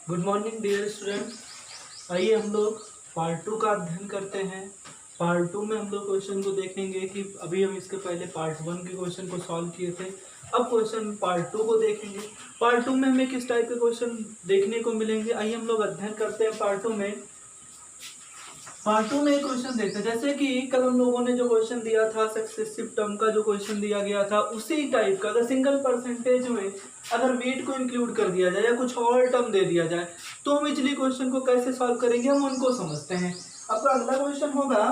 Good morning dear student. आइए हम लोग पार्ट टू का अध्ययन करते हैं। पार्ट टू में हम लोग क्वेश्चन को देखेंगे कि अभी हम इसके पहले पार्ट वन के क्वेश्चन को सॉल्व किए थे। अब क्वेश्चन पार्ट टू को देखेंगे। पार्ट टू में हमें किस टाइप के क्वेश्चन देखने को मिलेंगे, आइए हम लोग अध्ययन करते हैं। पार्ट टू में एक क्वेश्चन देखते हैं, जैसे कि कल हम लोगों ने जो क्वेश्चन दिया था सक्सेसिव टर्म का, जो क्वेश्चन दिया गया था उसी टाइप का। अगर सिंगल परसेंटेज में अगर वेट को इंक्लूड कर दिया जाए या कुछ और टर्म दे दिया जाए तो हम इजली क्वेश्चन को कैसे सॉल्व करेंगे, हम उनको समझते हैं। आपका अगला क्वेश्चन होगा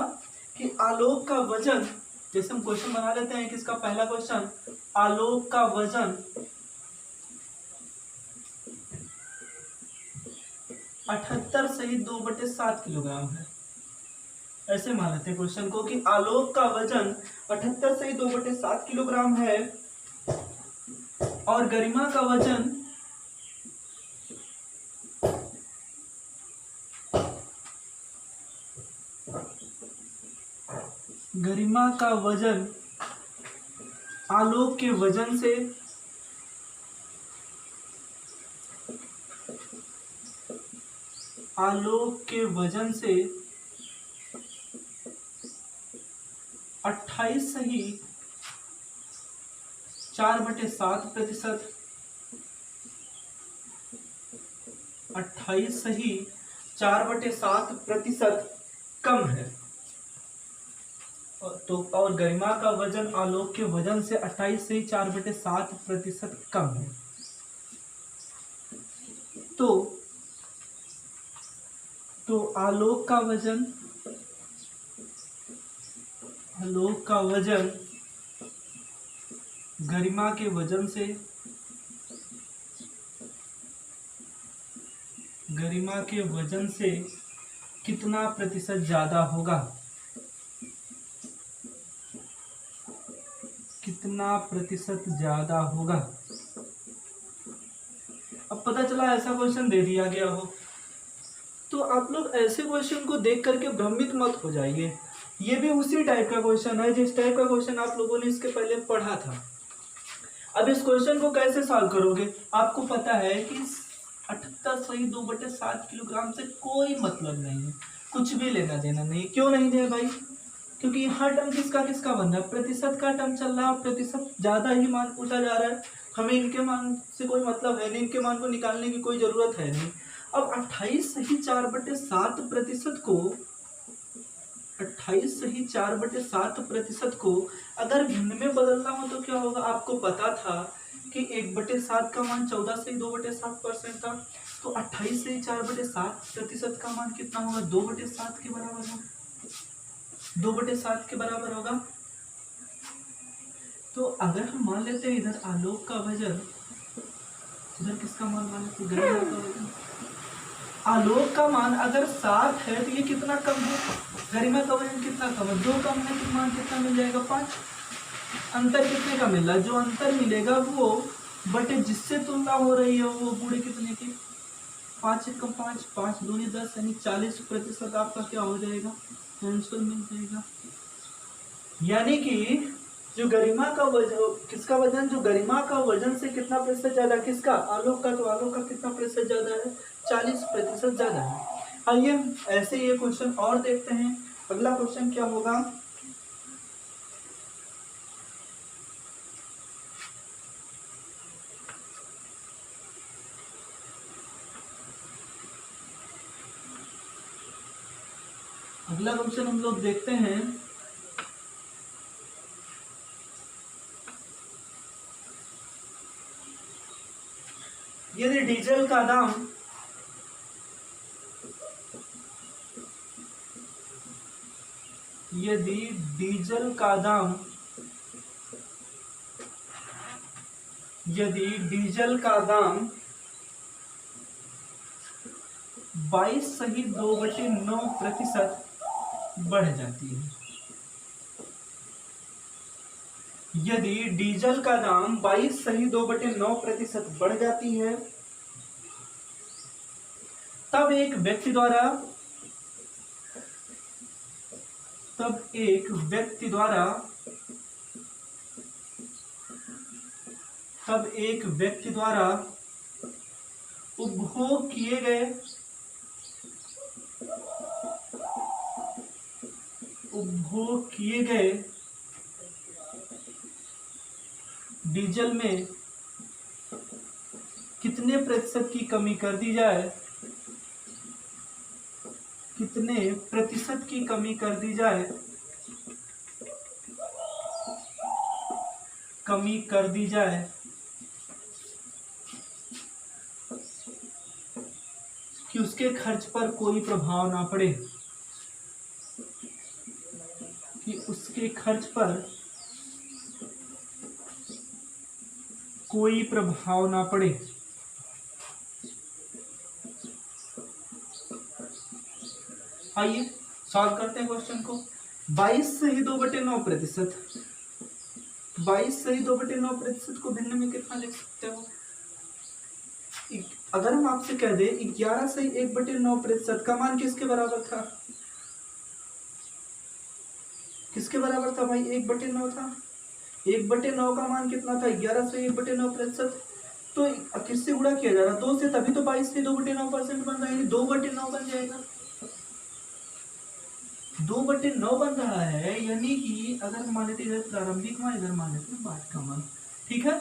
कि आलोक का वजन, जैसे हम क्वेश्चन बना लेते हैं कि इसका पहला क्वेश्चन, आलोक का वजन 78 सही 2/7 किलोग्राम है। ऐसे मान लेते हैं क्वेश्चन को कि आलोक का वजन 78 सही 2/7 किलोग्राम है और गरिमा का वजन आलोक के वजन से 28 सही 4/7%, 28 सही 4/7% कम है। और गरिमा का वजन आलोक के वजन से 28 सही 4/7% कम है। तो आलोक का वजन गरिमा के वजन से कितना प्रतिशत ज्यादा होगा, कितना प्रतिशत ज्यादा होगा। अब पता चला ऐसा क्वेश्चन दे दिया गया हो तो आप लोग ऐसे क्वेश्चन को देख करके भ्रमित मत हो जाइए। ये भी उसी टाइप का क्वेश्चन है जिस टाइप का क्वेश्चन आप लोगों ने इसके पहले पढ़ा था। अब इस क्वेश्चन को कैसे सॉल्व करोगे, आपको पता है कि 78 सही 2/7 किलोग्राम से कोई मतलब नहीं है, कुछ भी लेना देना नहीं। क्यों नहीं दे भाई? क्योंकि यहाँ टर्म किसका किसका बन रहा है, प्रतिशत का टर्म चल रहा है, प्रतिशत ज्यादा ही मान पूछा जा रहा है। हमें इनके मान से कोई मतलब है नहीं, इनके मान को निकालने की कोई जरूरत है नहीं। अब 28 सही 4/7% को 28 सही 4/7% को अगर भिन्न में बदलना हो तो क्या होगा। आपको पता था कि 1/7 का मान 14 सही 2/7% था, तो 28 सही 4/7% का मान कितना होगा, 2/7 के बराबर होगा, 2/7 के बराबर होगा। तो अगर हम मान लेते हैं इधर आलोक का वजन, इधर किसका मान लेते हैं, गरिमा का वजन। आलोक का मान अगर 7 है तो ये कितना कम है, गरिमा का वजन कितना कम है, 2 कम है तो मान कितना मिल जाएगा, 5। अंतर कितने का मिल रहा है, जो अंतर मिलेगा वो बटे जिससे तुलना हो रही है वो गुणे कितने की, 5 1 5, 5 2 10, यानी 40% आपका क्या हो जाएगा, आंसर मिल जाएगा। यानी कि जो गरिमा का वजन, किसका वजन, जो गरिमा का वजन से कितना प्रतिशत ज्यादा, किसका, आलोक का। तो आलोक का कितना प्रतिशत ज्यादा है, 40% ज्यादा है। आइए ऐसे ये क्वेश्चन और देखते हैं। अगला क्वेश्चन क्या होगा, अगला क्वेश्चन हम लोग देखते हैं। यदि डीजल का दाम यदि डीजल का दाम 22 सही 2/9% बढ़ जाती है, यदि डीजल का दाम 22 सही 2/9% बढ़ जाती है, तब एक व्यक्ति द्वारा उपभोग किए गए डीजल में कितने प्रतिशत की कमी कर दी जाए, कितने प्रतिशत की कमी कर दी जाए, कमी कर दी जाए कि उसके खर्च पर कोई प्रभाव ना पड़े, कि उसके खर्च पर कोई प्रभाव ना पड़े। आइए सॉल्व करते हैं क्वेश्चन को। 22 सही 2/9%, 22 सही 2/9% को भिन्न में कितना लिख सकते हो? अगर हम आपसे कह दें 11 सही 1/9% का मान किसके बराबर था? किसके बराबर था भाई? 1/9 था। 1/9 का मान कितना था? 11 से 1/9%। तो किससे गुणा किया जा रहा है? 2 से, तभी तो 22 से 2/9% बन रहा है, 2/9 बन जाएगा। 2/9 बन रहा है, यानी कि अगर मान लेते इधर प्रारंभिक मान, इधर मान लेते बाद का मान। ठीक है,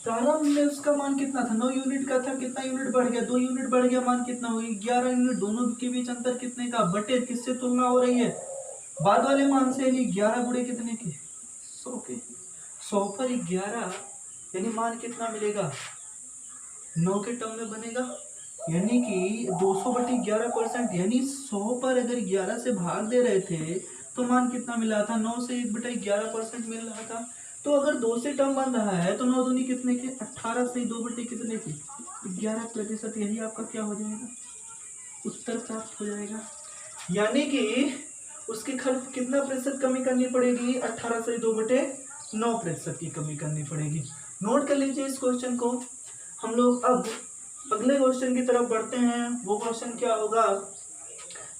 प्रारंभ में उसका मान कितना था? 9 यूनिट का था। कितना यूनिट बढ़ गया? 2 यूनिट बढ़ गया, मान कितना हो गया? 11 यूनिट। दोनों के बीच अंतर कितने का? बटे किससे तुलना हो रही है? बाद वाले मान से, यानी 11 गुणे कितने के? 100 के। 100 पर 11 यानी मान कितना मिलेगा? 9 के टर्म में बनेगा, यानी कि 200/11%, यानी 100 पर अगर 11 से भाग दे रहे थे तो मान कितना मिला था? 9 से 1/11% मिल रहा था। तो अगर 2 से टर्म बन रहा है तो 9 दूनी कितने के? 18 से 2 कितने के? 11%। यही आपका क्या हो जाएगा? उत्तर प्राप्त हो जाएगा। यानी कि उसके खर्च कितना प्रतिशत कमी करनी पड़ेगी? 18 से 2/9% की कमी करनी पड़ेगी। नोट कर लीजिए इस क्वेश्चन को। हम लोग अब अगले क्वेश्चन की तरफ बढ़ते हैं। वो क्वेश्चन क्या होगा?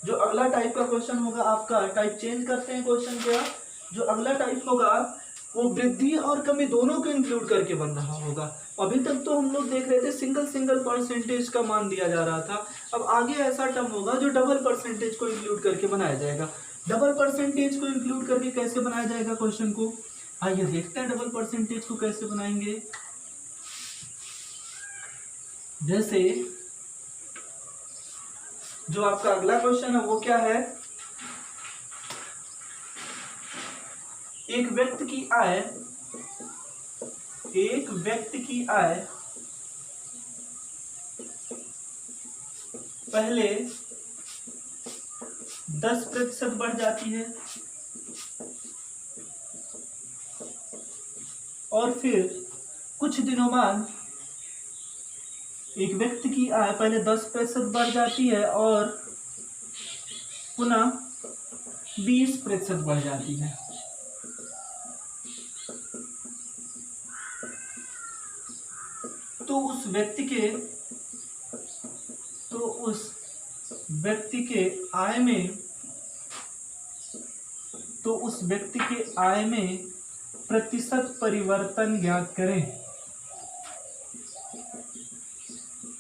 जो अगला टाइप का क्वेश्चन होगा आपका, टाइप चेंज करते हैं क्वेश्चन का। जो अगला टाइप होगा वो वृद्धि और कमी दोनों को इंक्लूड करके बन रहा होगा। अभी तक तो हम लोग देख रहे थे सिंगल परसेंटेज का मान दिया जा रहा था। अब आगे ऐसा टर्म होगा जो डबल परसेंटेज को इंक्लूड करके बनाया जाएगा। डबल परसेंटेज को इंक्लूड करके कैसे बनाया जाएगा क्वेश्चन को? आइए देखते हैं डबल परसेंटेज को कैसे बनाएंगे। जैसे जो आपका अगला क्वेश्चन है वो क्या है? एक व्यक्ति की आय पहले 10% बढ़ जाती है और फिर कुछ दिनों बाद एक व्यक्ति की आय पहले 10% बढ़ जाती है और पुनः 20% बढ़ जाती है। तो उस व्यक्ति के आय में प्रतिशत परिवर्तन ज्ञात करें।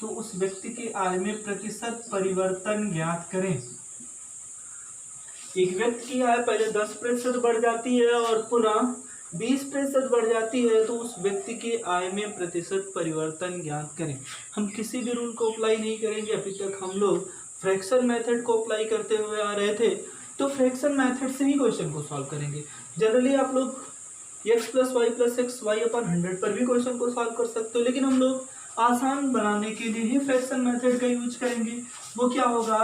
तो उस व्यक्ति के आय में प्रतिशत परिवर्तन ज्ञात करें। एक व्यक्ति की आय पहले 10% बढ़ जाती है और पुनः 20% बढ़ जाती है, तो उस व्यक्ति के आय में प्रतिशत परिवर्तन ज्ञात करें। हम किसी भी रूल को अप्लाई नहीं करेंगे। अभी तक हम लोग फ्रैक्शन मेथड को अप्लाई करते हुए आ रहे थे, तो फ्रैक्शन मेथड से ही क्वेश्चन को सॉल्व करेंगे। जनरली आप लोग x + y + x y/100 पर भी क्वेश्चन को सॉल्व कर सकते हो, लेकिन हम लोग आसान बनाने के लिए ही फ्रैक्शन मेथड का यूज करेंगे। वो क्या होगा?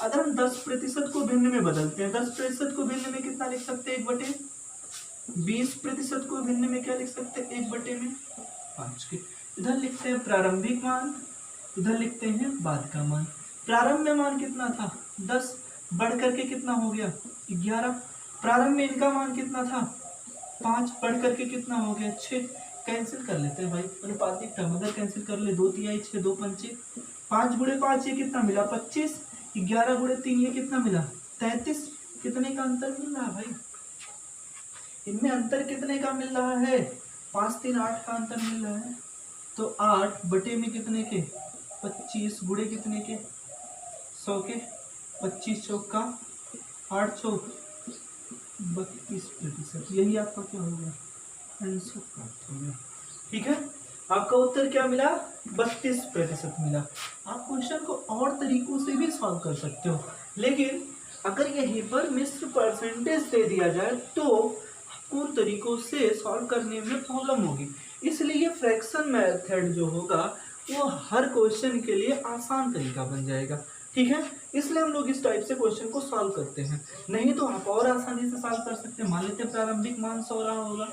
अगर हम 10% को भिन्न में बदलते हैं, 10% को भिन्न में कितना लिख सकते हैं? 1/20% को भिन्न में क्या लिख सकते हैं? 1/5 के। इधर लिखते हैं प्रारंभिक मान, इधर लिखते हैं बाद का मान। प्रारंभ में मान कितना था? 10 बढ़ करके कितना हो गया? 11। प्रारंभ में इनका मान कितना था? 5 बढ़ करके कितना हो गया? 6। कैंसिल कर लेते हैं भाई, अनुपातिक टर्म अगर कैंसिल कर ले, 2 तिहाई 6, 2 पंचे 5 गुणे 5 ये कितना मिला? 25। 11 गुणे 3 ये कितना मिला? 33। कितने का अंतर मिल रहा है भाई? इनमें अंतर कितने का मिल रहा है? 5, 3, 8 का अंतर मिल रहा है। तो तो 8 बटे में कितने के 25 गुणे कितने के 100 के 25 चौका 8 चौक 32%। यही आपका क्या हो गया आंसर प्राप्त हो गया। ठीक है, आपका उत्तर क्या मिला 32% मिला। आप क्वेश्चन को और तरीकों से भी सॉल्व कर सकते हो, लेकिन अगर यहीं पर मिश्र परसेंटेज दे दिया जाए तो आपको तरीकों से सॉल्व करने में प्रॉब्लम होगी। इसलिए फ्रैक्शन मेथड जो होगा वो हर क्वेश्चन के लिए आसान तरीका बन जाएगा। ठीक है, इसलिए हम लोग इस टाइप से क्वेश्चन को सॉल्व करते हैं। नहीं तो आप और आसानी से सॉल्व कर सकते हैं। मान लेते हैं प्रारंभिक मान 100 रहा होगा,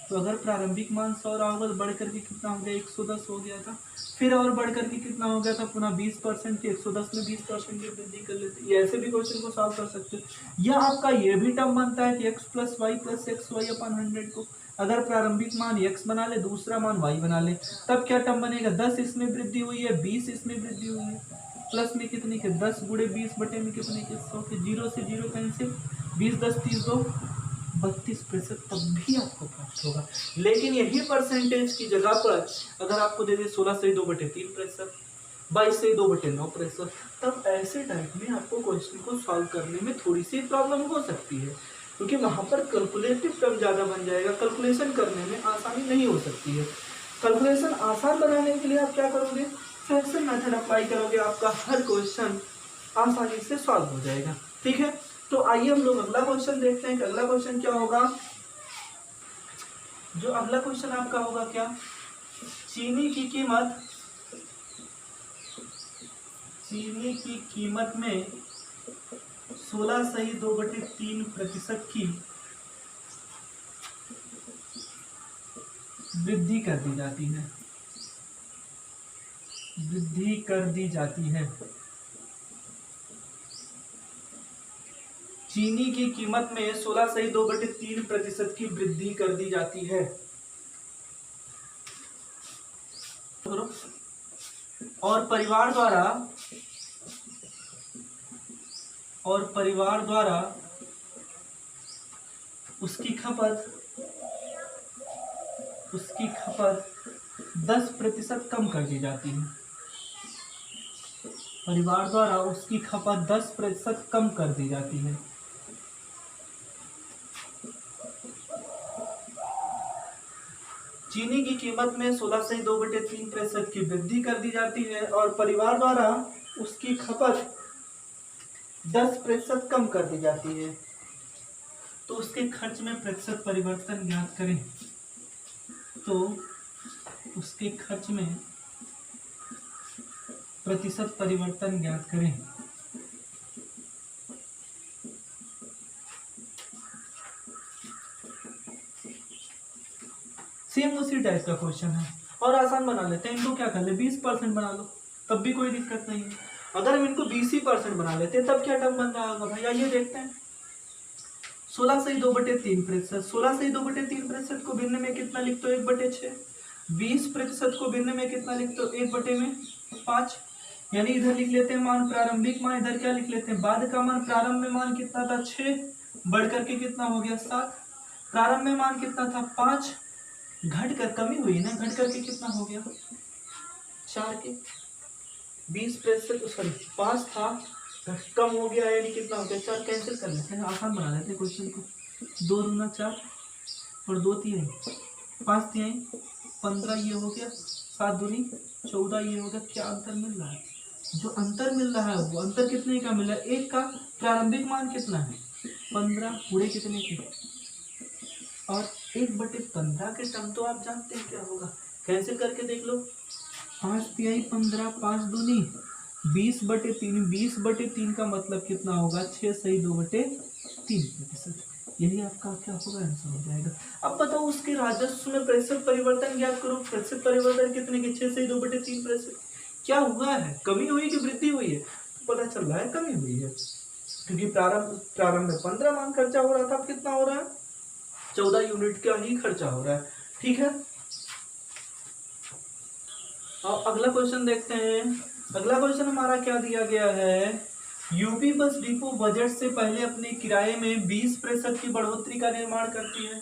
तो अगर प्रारंभिक मान 100 रहा होगा तो बढ़ करके कितना हो गया 110 हो गया था, फिर और बढ़ करके कितना हो गया था पुनः 20% के 110 में 20% की वृद्धि कर लेते। ये ऐसे भी क्वेश्चन को सॉल्व कर सकते हो। या आपका ये भी टर्म बनता है कि x plus y plus x y अपन 100 को अगर प्रारंभिक मान x बना ले, दूसरा मान y बना ले, तब क्या टर्म बनेगा 10 इसमें वृद्धि हुई है 20 इसमें वृद्धि हुई है, प्लस में कितने के 10 गुणे 20 बटे में कितने के 100 के, 0 से 0 कैंसिल, 20 10 30 2 32%, तब भी आपको प्राप्त होगा। लेकिन यही परसेंटेज की जगह पर अगर आपको दे दे 16 से 2/3%, 22 से 2/9%, तब ऐसे टाइप में आपको क्वेश्चन को सॉल्व करने में थोड़ी सी प्रॉब्लम हो सकती है, क्योंकि वहां पर कैलकुलेटिव टर्म ज़्यादा बन जाएगा, कैलकुलेशन करने में आसानी नहीं हो सकती है। कैलकुलेशन आसान बनाने के लिए आप क्या करोगे, फ्रैक्शन मेथड अप्लाई करोगे, आपका हर क्वेश्चन आसानी से सॉल्व हो जाएगा। ठीक है, तो आइए हम लोग अगला क्वेश्चन देखते हैं कि अगला क्वेश्चन क्या होगा। जो अगला क्वेश्चन आपका होगा क्या, चीनी की कीमत में 16.2/3% की वृद्धि कर दी जाती है। चीनी की कीमत में 16.2/3% की वृद्धि कर दी जाती है। और परिवार द्वारा उसकी खपत 10% कम कर दी जाती है। परिवार द्वारा उसकी खपत 10% कम कर दी जाती है। चीनी की कीमत में 16.2/3% की वृद्धि कर दी जाती है और परिवार द्वारा उसकी खपत 10% कम कर दी जाती है। तो उसके खर्च में प्रतिशत परिवर्तन ज्ञात करें। तो उसके खर्च में प्रतिशत परिवर्तन ज्ञात करें। सेम उसी टाइप का क्वेश्चन है और आसान बना लेते हैं। इनको क्या कर ले 20% बना लो, तब भी कोई दिक्कत नहीं है। अगर हम इनको 20% बना लेते हैं तब क्या टर्म बन रहा होगा भैया, ये देखते हैं। 16.2/3%, 16.2/3% को भिन्न में कितना लिखते हो 1/6, 20% को भिन्न में कितना लिखते हो 1/5, यानी इधर लिख लेते हैं मान प्रारंभिक मान, इधर क्या लिख लेते हैं बाद का मान। प्रारंभ में मान कितना था 6, बढ़ करके कितना हो गया 7, प्रारंभ में मान कितना था 5, घट कर कमी हुई ना, घट करके कितना हो गया 4 के 20%, सॉरी 5 था कम हो गया, यानी कितना हो गया 4। कैंसिल कर लेते हैं, आसान बना लेते हैं क्वेश्चन को। 2 दूना 4 और 2 तिहाई 5 तिहाई 15, ये हो गया 7 दूनी 14, ये हो गया। क्या अंतर मिल रहा है, जो अंतर मिल रहा है वो अंतर कितने का मिल रहा है, 1 का। प्रारंभिक मान कितना है 15, पूरे कितने के, और 1/15 के टर्म तो आप जानते हैं क्या होगा, कैंसिल करके देख लो। 5 तिहाई 15, 5 दूनी 20/3, 20/3 का मतलब कितना होगा 6.2/3%। यही आपका क्या होगा आंसर हो जाएगा। अब बताओ उसके राजस्व में प्रतिशत परिवर्तन ज्ञात करो। प्रतिशत परिवर्तन कितने के 6.2/3%। क्या हुआ है, कमी हुई कि वृद्धि हुई है, तो पता चल रहा है कमी हुई है, क्योंकि प्रारंभ में 15 मान खर्चा हो रहा था, अब कितना हो रहा है 14 यूनिट का ही खर्चा हो रहा है। ठीक है, और अगला क्वेश्चन देखते हैं। अगला क्वेश्चन हमारा क्या दिया गया है, यूपी बस डिपो बजट से पहले अपने किराए में 20% की बढ़ोतरी का निर्माण करती है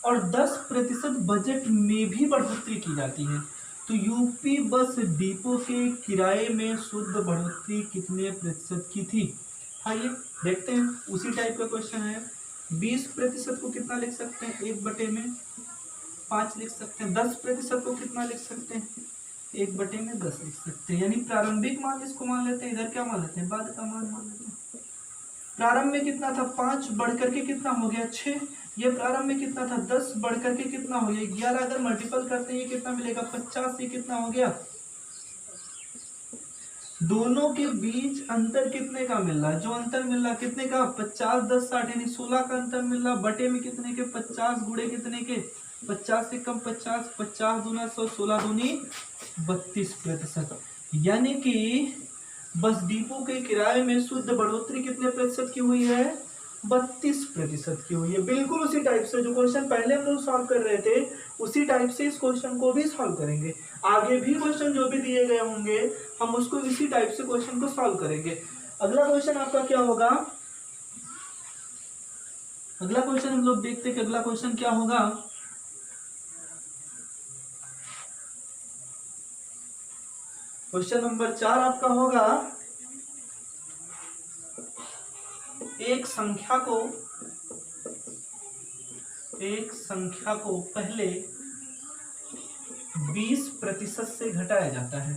और 10% बजट में भी बढ़ोतरी की जाती है। तो यूपी बस डिपो के किराए में शुद्ध बढ़ोतरी कितने प्रतिशत की थी। आइए देखते हैं, उसी टाइप का क्वेश्चन है। 20% को कितना लिख सकते हैं, 1/5 लिख सकते हैं। 10% को कितना लिख सकते हैं, 1/10 लिख सकते हैं। यानी प्रारंभिक मान इसको मान लेते हैं, इधर क्या मान लेते हैं, बाद का मान लेते हैं। प्रारंभ में कितना था, 5 बढ़ करके कितना हो गया 6। ये प्रारंभ में कितना था, 10 बढ़ करके कितना हो गया 11। अगर मल्टीपल करते हैं ये कितना मिलेगा 50। ये कितना हो गया, दोनों के बीच अंतर कितने का मिल रहा है, जो अंतर मिल रहा है कितने का, 50 10 60 यानी 16 का अंतर मिल रहा। बटे में कितने के, 50 गुणे कितने के, 50 से कम 50, 50 दूना 100, 16 दूनी 32%। यानी कि बस डिपो के किराए में शुद्ध बढ़ोतरी कितने प्रतिशत की हुई है, 32% की हुई है। बिल्कुल उसी टाइप से जो क्वेश्चन पहले हम लोग सॉल्व कर रहे थे, उसी टाइप से इस क्वेश्चन को भी सॉल्व करेंगे। आगे भी क्वेश्चन जो भी दिए गए होंगे हम उसको इसी टाइप से क्वेश्चन को सॉल्व करेंगे। अगला क्वेश्चन आपका क्या होगा, अगला क्वेश्चन हम लोग देखते हैं कि अगला क्वेश्चन क्या होगा। क्वेश्चन नंबर 4 आपका होगा, एक संख्या को पहले 20% से घटाया जाता है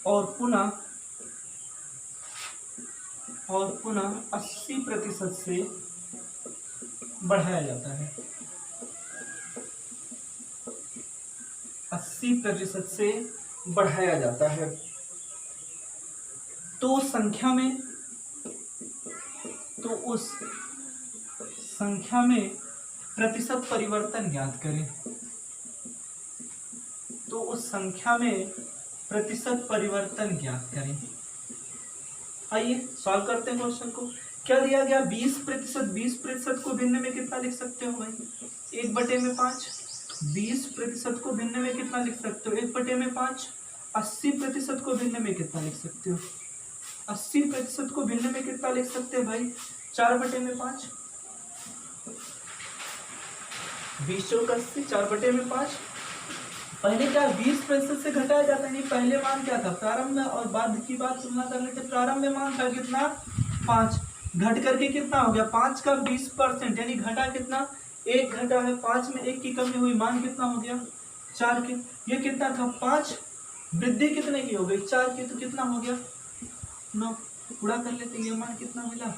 और पुनः 80% से बढ़ाया जाता है। 80% से बढ़ाया जाता है। तो उस संख्या में प्रतिशत परिवर्तन ज्ञात करें। तो उस संख्या में प्रतिशत परिवर्तन ज्ञात करें। आइए सॉल्व करते हैं क्वेश्चन को। क्या दिया गया, 20%। 20% को भिन्न में कितना लिख सकते हो भाई, 1/5। 20% को भिन्न में कितना लिख सकते हो, 1/5। 80% को भिन्न में कितना लिख सकते हो, 80% को भिन्न में कितना लिख सकते हो भाई, 4/5। 20 चौक 80, 4/5। पहले क्या 20% से घटाया जाता है, पहले मान क्या था, प्रारंभ में और बाद की बात तुलना कर लेते। प्रारंभ में मान था कितना 5, घट करके कितना हो गया 5 का 20%, यानी घटा कितना 1 घटा है। 5 में 1 की कमी हुई, मान कितना हो गया 4 के। ये कितना था 5, वृद्धि कितने की हो गई 4 की, तो कितना हो गया 9। पूरा कर लेते, ये मान कितना मिला,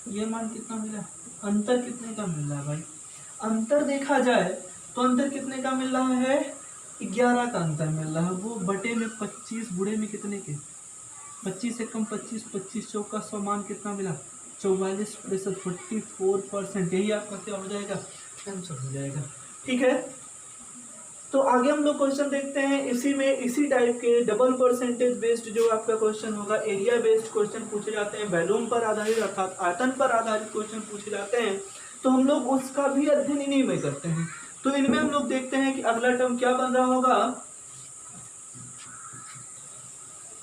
ये मान कितना मिला, अंतर कितने का मिल रहा है भाई। अंतर देखा जाए तो अंतर कितने का मिल रहा है, 11 का अंतर मिल रहा है। वो बटे में 25 बुढ़े में कितने के, 25 से कम 25, 25 चौका 100, मान कितना मिला 44%, 44%। यही आपका क्या हो जाएगा, आंसर हो जाएगा। ठीक है, तो आगे हम लोग क्वेश्चन देखते हैं। इसी टाइप के डबल परसेंटेज बेस्ड जो आपका क्वेश्चन होगा, एरिया बेस्ड क्वेश्चन पूछे जाते हैं, वॉल्यूम पर आधारित अर्थात आयतन पर आधारित क्वेश्चन पूछे जाते हैं। तो हम लोग उसका भी अध्ययन इन्हीं में करते हैं। तो इनमें हम लोग देखते हैं कि अगला टर्म क्या बन रहा होगा।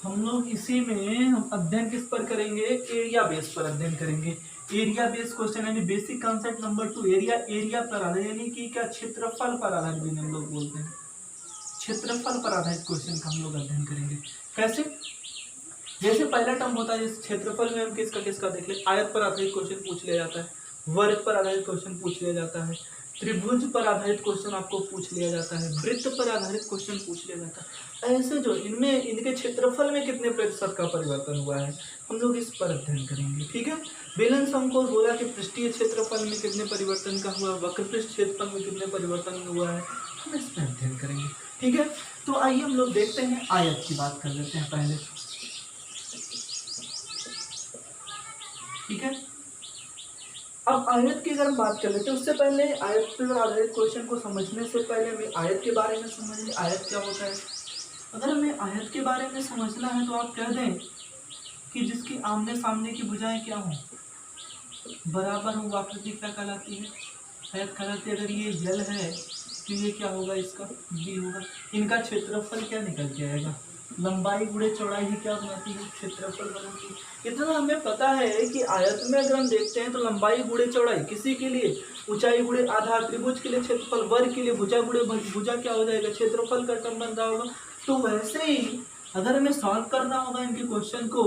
हम लोग इसी में हम अध्ययन किस पर करेंगे, एरिया बेस पर अध्ययन करेंगे। एरिया बेस्ड क्वेश्चन यानी बेसिक कॉन्सेप्ट नंबर 2, एरिया पर आधारित, यानी कि क्या क्षेत्रफल पर आधारित भी हम लोग बोलते हैं। क्षेत्रफल पर आधारित क्वेश्चन का हम लोग अध्ययन करेंगे। कैसे, जैसे पहला टर्म होता है, इस क्षेत्रफल में हम किसका देख ले, आयत पर आधारित क्वेश्चन पूछ लिया जाता है, वर्ग पर आधारित क्वेश्चन पूछ लिया जाता है, त्रिभुज पर आधारित क्वेश्चन आपको पूछ लिया जाता है, वृत्त पर आधारित क्वेश्चन पूछ लिया जाता है। ऐसे जो इनमें इनके क्षेत्रफल में कितने प्रतिशत का परिवर्तन हुआ है, हम लोग इस पर अध्ययन करेंगे। ठीक है, बैलेंस हमको बोला कि पृष्ठीय क्षेत्रफल में कितने परिवर्तन का हुआ, वक्रपृष्ठ क्षेत्रफल में कितने परिवर्तन हुआ है, हम इस पर अध्ययन करेंगे। ठीक है, तो आइए हम लोग देखते हैं, आयत की बात कर लेते हैं पहले। ठीक है, अब आयत की अगर हम बात कर लेते हैं, उससे पहले आयत पर आधारित क्वेश्चन को समझने से पहले हमें आयत के बारे में समझ लें, आयत क्या होता है। अगर हमें आयत के बारे में समझना है तो आप कह दें कि जिसकी आमने सामने की भुजाएं क्या हो, बराबर हो, आकृति क्या कहलाती है, आयत कहलाती है। अगर ये जल है तो ये क्या होगा, इसका बी होगा। इनका क्षेत्रफल क्या निकल के आएगा, लंबाई गुणे चौड़ाई ही क्या बनाती है, क्षेत्रफल बनाती है। इतना हमें पता है कि आयत में अगर हम देखते हैं तो लंबाई गुणे चौड़ाई, किसी के लिए ऊंचाई गुणे आधार, त्रिभुज के लिए क्षेत्रफल, वर्ग के लिए भुजा गुणे भुजा क्या हो जाएगा, क्षेत्रफल का टर्म बन रहा होगा। तो वैसे ही अगर हमें सॉल्व करना होगा इनके क्वेश्चन को,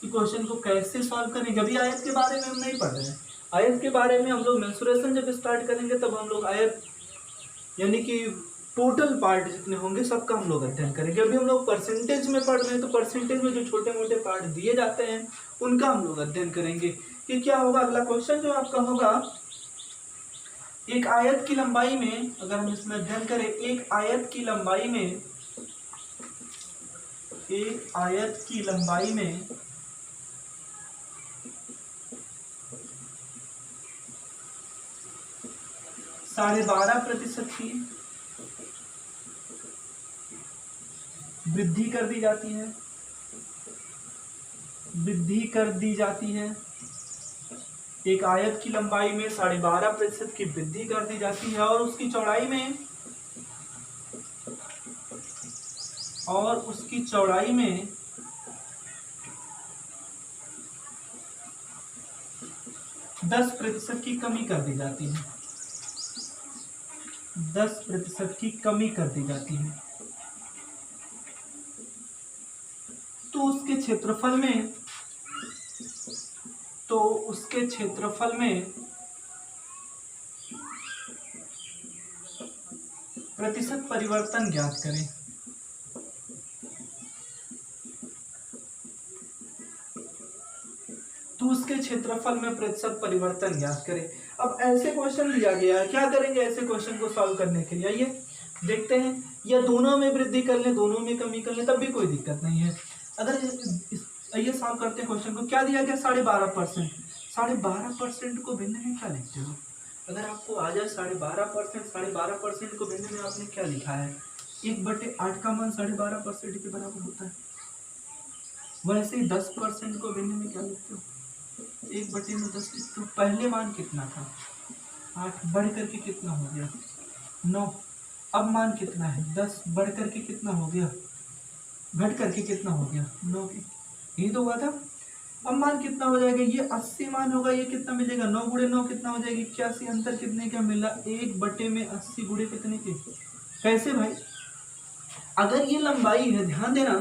कि क्वेश्चन को कैसे सॉल्व करेंगे, अभी आयत के बारे में हम नहीं पढ़ रहे हैं। आयत के बारे में हम लोग मेंसुरेशन जब स्टार्ट करेंगे तब हम लोग आयत यानी कि टोटल पार्ट जितने होंगे सबका हम लोग अध्ययन करेंगे। अभी हम लोग परसेंटेज में पढ़ रहे हैं तो परसेंटेज में जो छोटे मोटे पार्ट दिए जाते हैं उनका हम लोग अध्ययन करेंगे कि क्या होगा। अगला क्वेश्चन जो आपका होगा, एक आयत की लंबाई में, अगर हम इसमें अध्ययन करें, एक आयत की लंबाई में, एक आयत की लंबाई में 12.5% की वृद्धि कर दी जाती है, वृद्धि कर दी जाती है। एक आयत की लंबाई में 12.5% की वृद्धि कर दी जाती है और उसकी चौड़ाई में 10% की कमी कर दी जाती है, 10% की कमी कर दी जाती है। तो उसके क्षेत्रफल में, प्रतिशत परिवर्तन ज्ञात करें। तो उसके क्षेत्रफल में प्रतिशत परिवर्तन ज्ञात करें। अब ऐसे क्वेश्चन दिया गया है, क्या करेंगे ऐसे क्वेश्चन को सॉल्व करने के लिए, आइए देखते हैं। या दोनों में वृद्धि कर लें, दोनों में कमी कर लें, तब भी कोई दिक्कत नहीं है। अगर आइए सॉल्व करते हैं क्वेश्चन को। क्या दिया गया, 12.5%। 12.5% को भिन्न में क्या लिखते हो, अगर आपको आ जाए 12.5%, 12.5% को भिन्न में आपने क्या लिखा है, 1/8 का मान 12.5% के बराबर होता है। वैसे ही 10% को भिन्न में क्या लिखते हो, 1/10 लिखते हो। पहले मान कितना था, 8, बढ़ करके कितना हो गया, 9। अब मान कितना है, 10, बढ़ करके कितना हो गया, घट करके कितना हो गया, 9। यही तो हुआ था। अब मान कितना हो जाएगा, ये 80 मान होगा, ये कितना मिलेगा, 9 गुणे 9 कितना हो जाएगी, 81। अंतर कितने का मिला, 1/80 गुणे कितने के। कैसे भाई, अगर ये लंबाई है, ध्यान देना,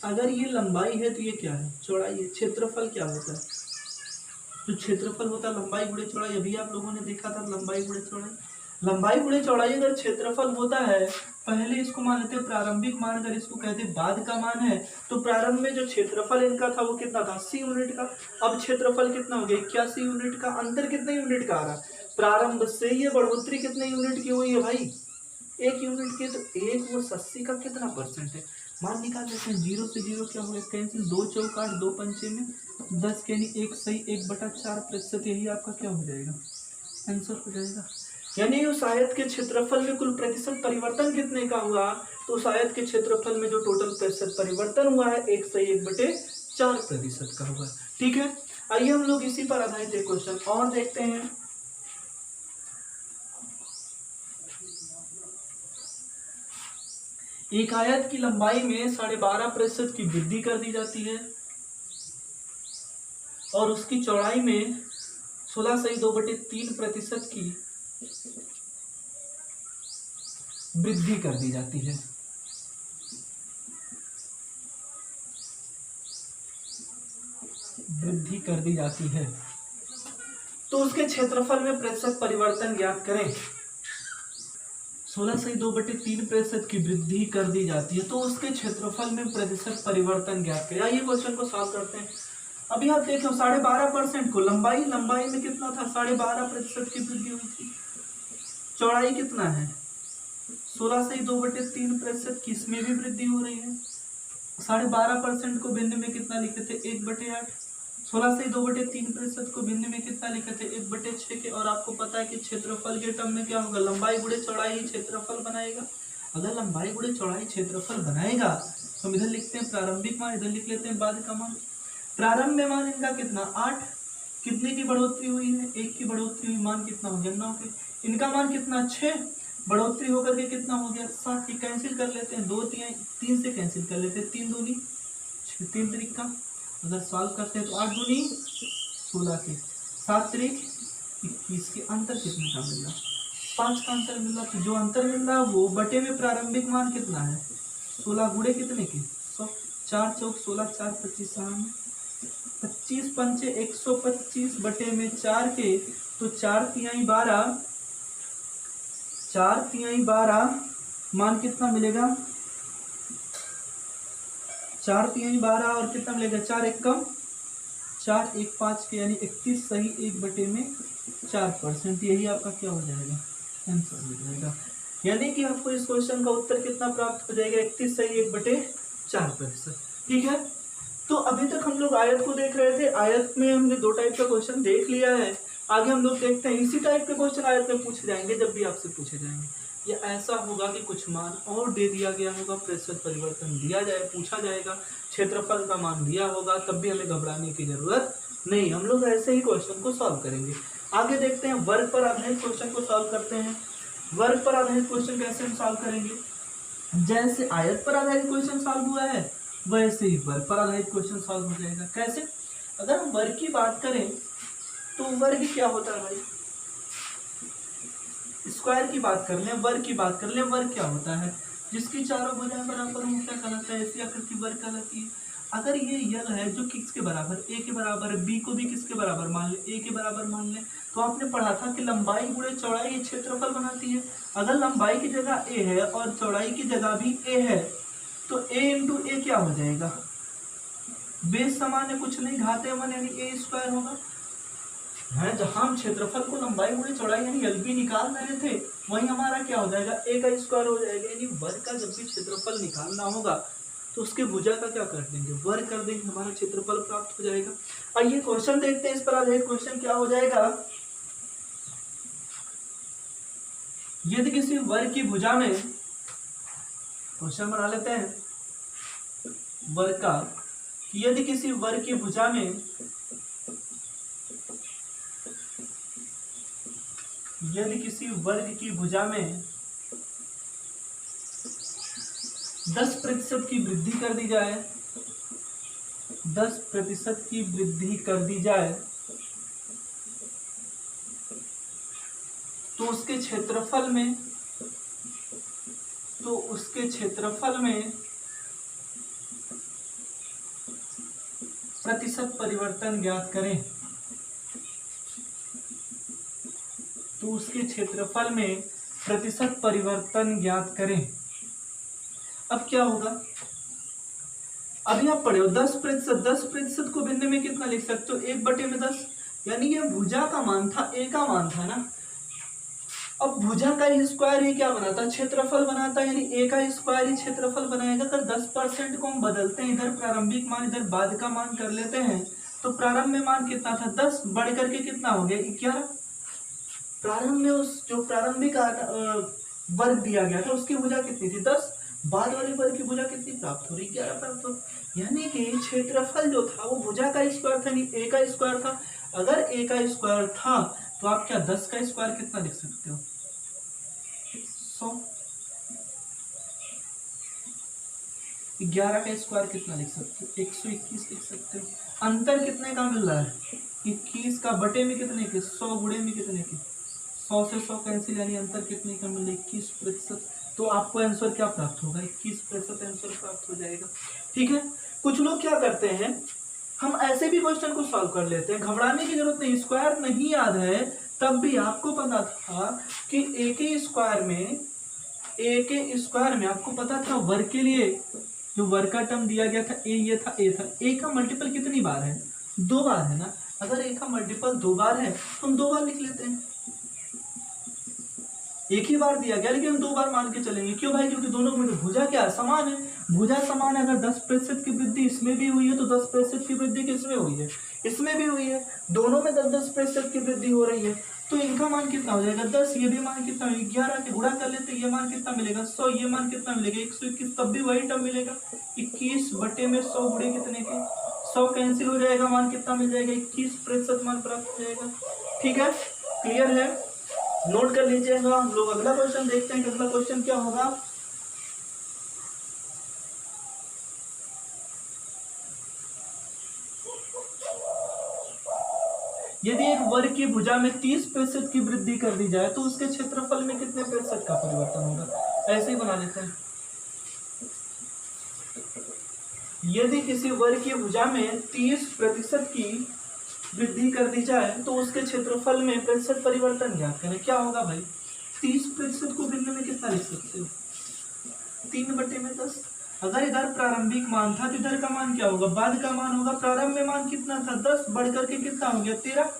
अगर ये लंबाई है तो ये क्या है, चौड़ाई है। क्षेत्रफल क्या होता है, तो क्षेत्रफल होता है लंबाई गुणे चौड़ाई। अभी आप लोगों ने देखा था लंबाई गुणे चौड़ाई। लंबाई गुणे चौड़ाई अगर क्षेत्रफल होता है, पहले इसको मान लेते हैं प्रारंभिक मान, अगर इसको कहते हैं बाद का मान है, तो प्रारंभ में जो क्षेत्रफल इनका था वो कितना था, 80 यूनिट का। अब क्षेत्रफल कितना हो गया, 81 यूनिट का। अंतर कितने यूनिट का आ रहा, प्रारंभ से ये बढ़ोतरी कितने यूनिट की हुई है भाई, 1 यूनिट की। तो 1 वो 80 का कितना परसेंट है, मान निकाल लेते हैं। 0 से 0 क्या हो गया, कैंसिल, 2 चौक 8, 2 पंचे में 10 के यानी 1 सही, 1/4%। यही आपका क्या हो जाएगा, आंसर हो जाएगा। यानी उस आयत के क्षेत्रफल में कुल प्रतिशत परिवर्तन कितने का हुआ, तो उस आयत के क्षेत्रफल में जो टोटल प्रतिशत परिवर्तन हुआ है 1 सही 1/4% का हुआ। ठीक है, आइए हम लोग इसी पर आधारित एक क्वेश्चन और देखते हैं। एक आयत की लंबाई में 12.5% की वृद्धि कर दी जाती है और उसकी चौड़ाई में 16 सही 2/3% की वृद्धि कर दी जाती है। वृद्धि कर दी जाती है, तो उसके क्षेत्रफल में प्रतिशत परिवर्तन ज्ञात करें। 16 सही 2/3% की वृद्धि कर दी जाती है, तो उसके क्षेत्रफल में प्रतिशत परिवर्तन ज्ञात करें। आइए क्वेश्चन को सॉल्व करते हैं। अभी आप देखो 12.5% को लंबाई में कितना था, 12.5% की वृद्धि हुई थी। चौड़ाई कितना है, 16 सही 2/3% की, इसमें भी वृद्धि हो रही है। 12.5% को भिन्न में कितना लिखे थे, 1/8। 16 से 2/3% को भिन्न में कितना लिखे थे, 1/6 के। और आपको पता है कि क्षेत्रफल के टर्म में क्या होगा, लंबाई गुणे चौड़ाई ही क्षेत्रफल बनाएगा। अगर लंबाई गुणे चौड़ाई क्षेत्रफल बनाएगा तो हम इधर लिखते हैं प्रारंभिक मान, इधर लिख लेते हैं बाद का मान। प्रारंभ में मान इनका कितना, 8। कितने की बढ़ोतरी हुई है, 1 की बढ़ोतरी हुई, मान कितना हो गया, 9 के। इनका मान कितना, 6। बढ़ोतरी होकर के कितना हो गया 7। कैंसिल कर लेते हैं, 2 3 से कैंसिल कर लेते हैं, 3 दूनी 6, 3 तरीक का अगर सॉल्व करते हैं तो 8 दूनी 16 के 7 तरीक 21 के अंतर कितने का मिल रहा, 5 का अंतर मिल रहा। तो जो अंतर मिल रहा है वो बटे में प्रारंभिक मान कितना है 16 गुणे कितने के 100, 4 चौक 16, 4 25 25 पंचे 125 बटे में 4 के, तो 4 तिहाई 12, 4 तिहाई 12 मान कितना मिलेगा 4 तिहाई 12 और कितना मिलेगा 4 1 कम 4 1 5 के यानी 31 सही 1 बटे में 4%। यही आपका क्या हो जाएगा आंसर हो जाएगा। यानी कि आपको इस क्वेश्चन का उत्तर कितना प्राप्त हो जाएगा 31 सही 1 बटे 4%। ठीक है, तो अभी तक हम लोग आयत को देख रहे थे। आयत में हमने 2 टाइप का क्वेश्चन देख लिया है। आगे हम लोग देखते हैं इसी टाइप के क्वेश्चन आयत में पूछे जाएंगे जब भी आपसे पूछे जाएंगे। या ऐसा होगा कि कुछ मान और दे दिया गया होगा, प्रेशर परिवर्तन दिया जाए, पूछा जाएगा, क्षेत्रफल का मान दिया होगा, तब भी हमें घबराने की जरूरत नहीं, हम लोग ऐसे ही क्वेश्चन को सॉल्व करेंगे। आगे देखते हैं वर्ग पर आधारित क्वेश्चन को सॉल्व करते हैं। वर्ग पर आधारित क्वेश्चन कैसे हम सॉल्व करेंगे, जैसे आयत पर आधारित क्वेश्चन सॉल्व हुआ है वैसे ही वर्ग पर आधारित क्वेश्चन सॉल्व हो जाएगा। कैसे, अगर हम वर्ग की बात करें तो वर्ग क्या होता है भाई, स्क्वायर की बात कर लें, वर्ग की बात कर लें, वर्ग क्या होता है जिसकी चारों भुजाएं बराबर हो क्या कहलाता है, ऐसी आकृति वर्ग कहलाती है। अगर ये यल है जो किसके बराबर, ए के बराबर है, बी को भी किसके बराबर मान ले, ए के बराबर मान ले, तो आपने पढ़ा था कि लंबाई गुणे चौड़ाई ये क्षेत्रफल बनाती है। अगर लंबाई की जगह ए है और चौड़ाई की जगह भी ए है तो ए इंटू ए क्या हो जाएगा, बेस समान है, कुछ नहीं, घाते मन यानी ए स्क्वायर होगा है। जहां हम क्षेत्रफल को लंबाई गुणे चौड़ाई यानी एलबी निकाल रहे थे वही हमारा क्या हो जाएगा ए का स्क्वायर हो जाएगा। यानी वर्ग का जब भी क्षेत्रफल निकालना होगा तो उसके भुजा का क्या कर देंगे, वर्ग कर देंगे, हमारा क्षेत्रफल प्राप्त हो जाएगा। आइए क्वेश्चन देखते हैं, इस पर आधारित क्वेश्चन क्या हो जाएगा। यदि किसी वर्ग की भुजा में, क्वेश्चन बना लेते हैं वर्ग का, यदि किसी वर्ग की भुजा में, यदि किसी वर्ग की भुजा में 10% की वृद्धि कर दी जाए, 10% की वृद्धि कर दी जाए तो उसके क्षेत्रफल में, तो उसके क्षेत्रफल में प्रतिशत परिवर्तन ज्ञात करें, तो उसके क्षेत्रफल में प्रतिशत परिवर्तन ज्ञात करें। अब क्या होगा, अभी आप पढ़े हो 10%, 10% को भिन्न में कितना लिख सकते हो 1 बटे में 10, यानी ये भुजा का मान था, ए का मान था ना। अब भुजा का ही स्क्वायर ही क्या बनाता है, क्षेत्रफल बनाता है, यानी ए का स्क्वायर ही क्षेत्रफल बनाएगा। अगर 10% को हम बदलते हैं, इधर प्रारंभिक मान इधर बाद का मान कर लेते हैं, तो प्रारंभ में मान कितना था 10, बढ़ करके कितना हो गया 11। प्रारंभ में उस जो प्रारंभिक वर्ग दिया गया था उसकी भुजा कितनी थी 10, बाद वाले वर्ग की भुजा कितनी प्राप्त हो रही 11 प्राप्त हो, यानी कि क्षेत्रफल जो था वो भुजा का स्क्वायर था, नहीं ए का स्क्वायर था। अगर ए का स्क्वायर था तो आप क्या 10 का स्क्वायर कितना लिख सकते हो 100, 11 का स्क्वायर कितना लिख सकते हो 121 लिख सकते हो। अंतर कितने का मिल रहा है 21 का, बटे में कितने के 100, गुणे में कितने के 100 से 100 कैंसिल, यानी अंतर कितने का मिल रहा है 21%। तो आपको आंसर क्या प्राप्त होगा 21% आंसर प्राप्त हो जाएगा। ठीक है, कुछ लोग क्या करते हैं, हम ऐसे भी क्वेश्चन को सॉल्व कर लेते हैं, घबराने की जरूरत नहीं, स्क्वायर नहीं याद है तब भी आपको पता था कि ए के स्क्वायर में आपको पता था वर्ग के लिए जो वर्ग का टर्म दिया गया था ए, ये था ए था, ए का मल्टीपल कितनी बार है 2 बार है ना। अगर ए का मल्टीपल 2 बार है तो हम 2 बार लिख लेते हैं, एक ही बार दिया गया लेकिन हम 2 बार मान के चलेंगे। क्यों भाई, क्योंकि दोनों में भुजा क्या है समान है, भुजा समान है। अगर 10% की वृद्धि इसमें भी हुई है तो 10% की वृद्धि किसमें हुई है, इसमें भी हुई है, दोनों में 10-10% की वृद्धि हो रही है, तो इनका मान कितना हो जाएगा 10, ये भी मान कितना 11 के गुणा कर लेते, ये मान कितना मिलेगा 100, ये मान कितना मिलेगा 121, तब भी वही टर्म मिलेगा 21 बटे में 100 गुणे कितने के 100 कैंसिल हो जाएगा, मान कितना मिल जाएगा 21% मान प्राप्त हो जाएगा। ठीक है, क्लियर है। नोट कर लीजिएगा। हम लोग अगला क्वेश्चन देखते हैं कि अगला क्वेश्चन क्या होगा। यदि एक वर्ग की भुजा में 30% की वृद्धि कर दी जाए तो उसके क्षेत्रफल में कितने प्रतिशत का परिवर्तन होगा। ऐसे ही बना लेते हैं। यदि किसी वर्ग की भुजा में 30% की वृद्धि कर दी जाए तो उसके क्षेत्रफल में प्रतिशत परिवर्तन ज्ञात करें। क्या होगा भाई, 30% को भिन्न में कितना लिख सकते हो, 3/10। अगर इधर प्रारंभिक मान था तो इधर का मान क्या होगा, बाद का मान होगा। प्रारंभ में मान कितना था, 10, बढ़ करके कितना हो गया 13।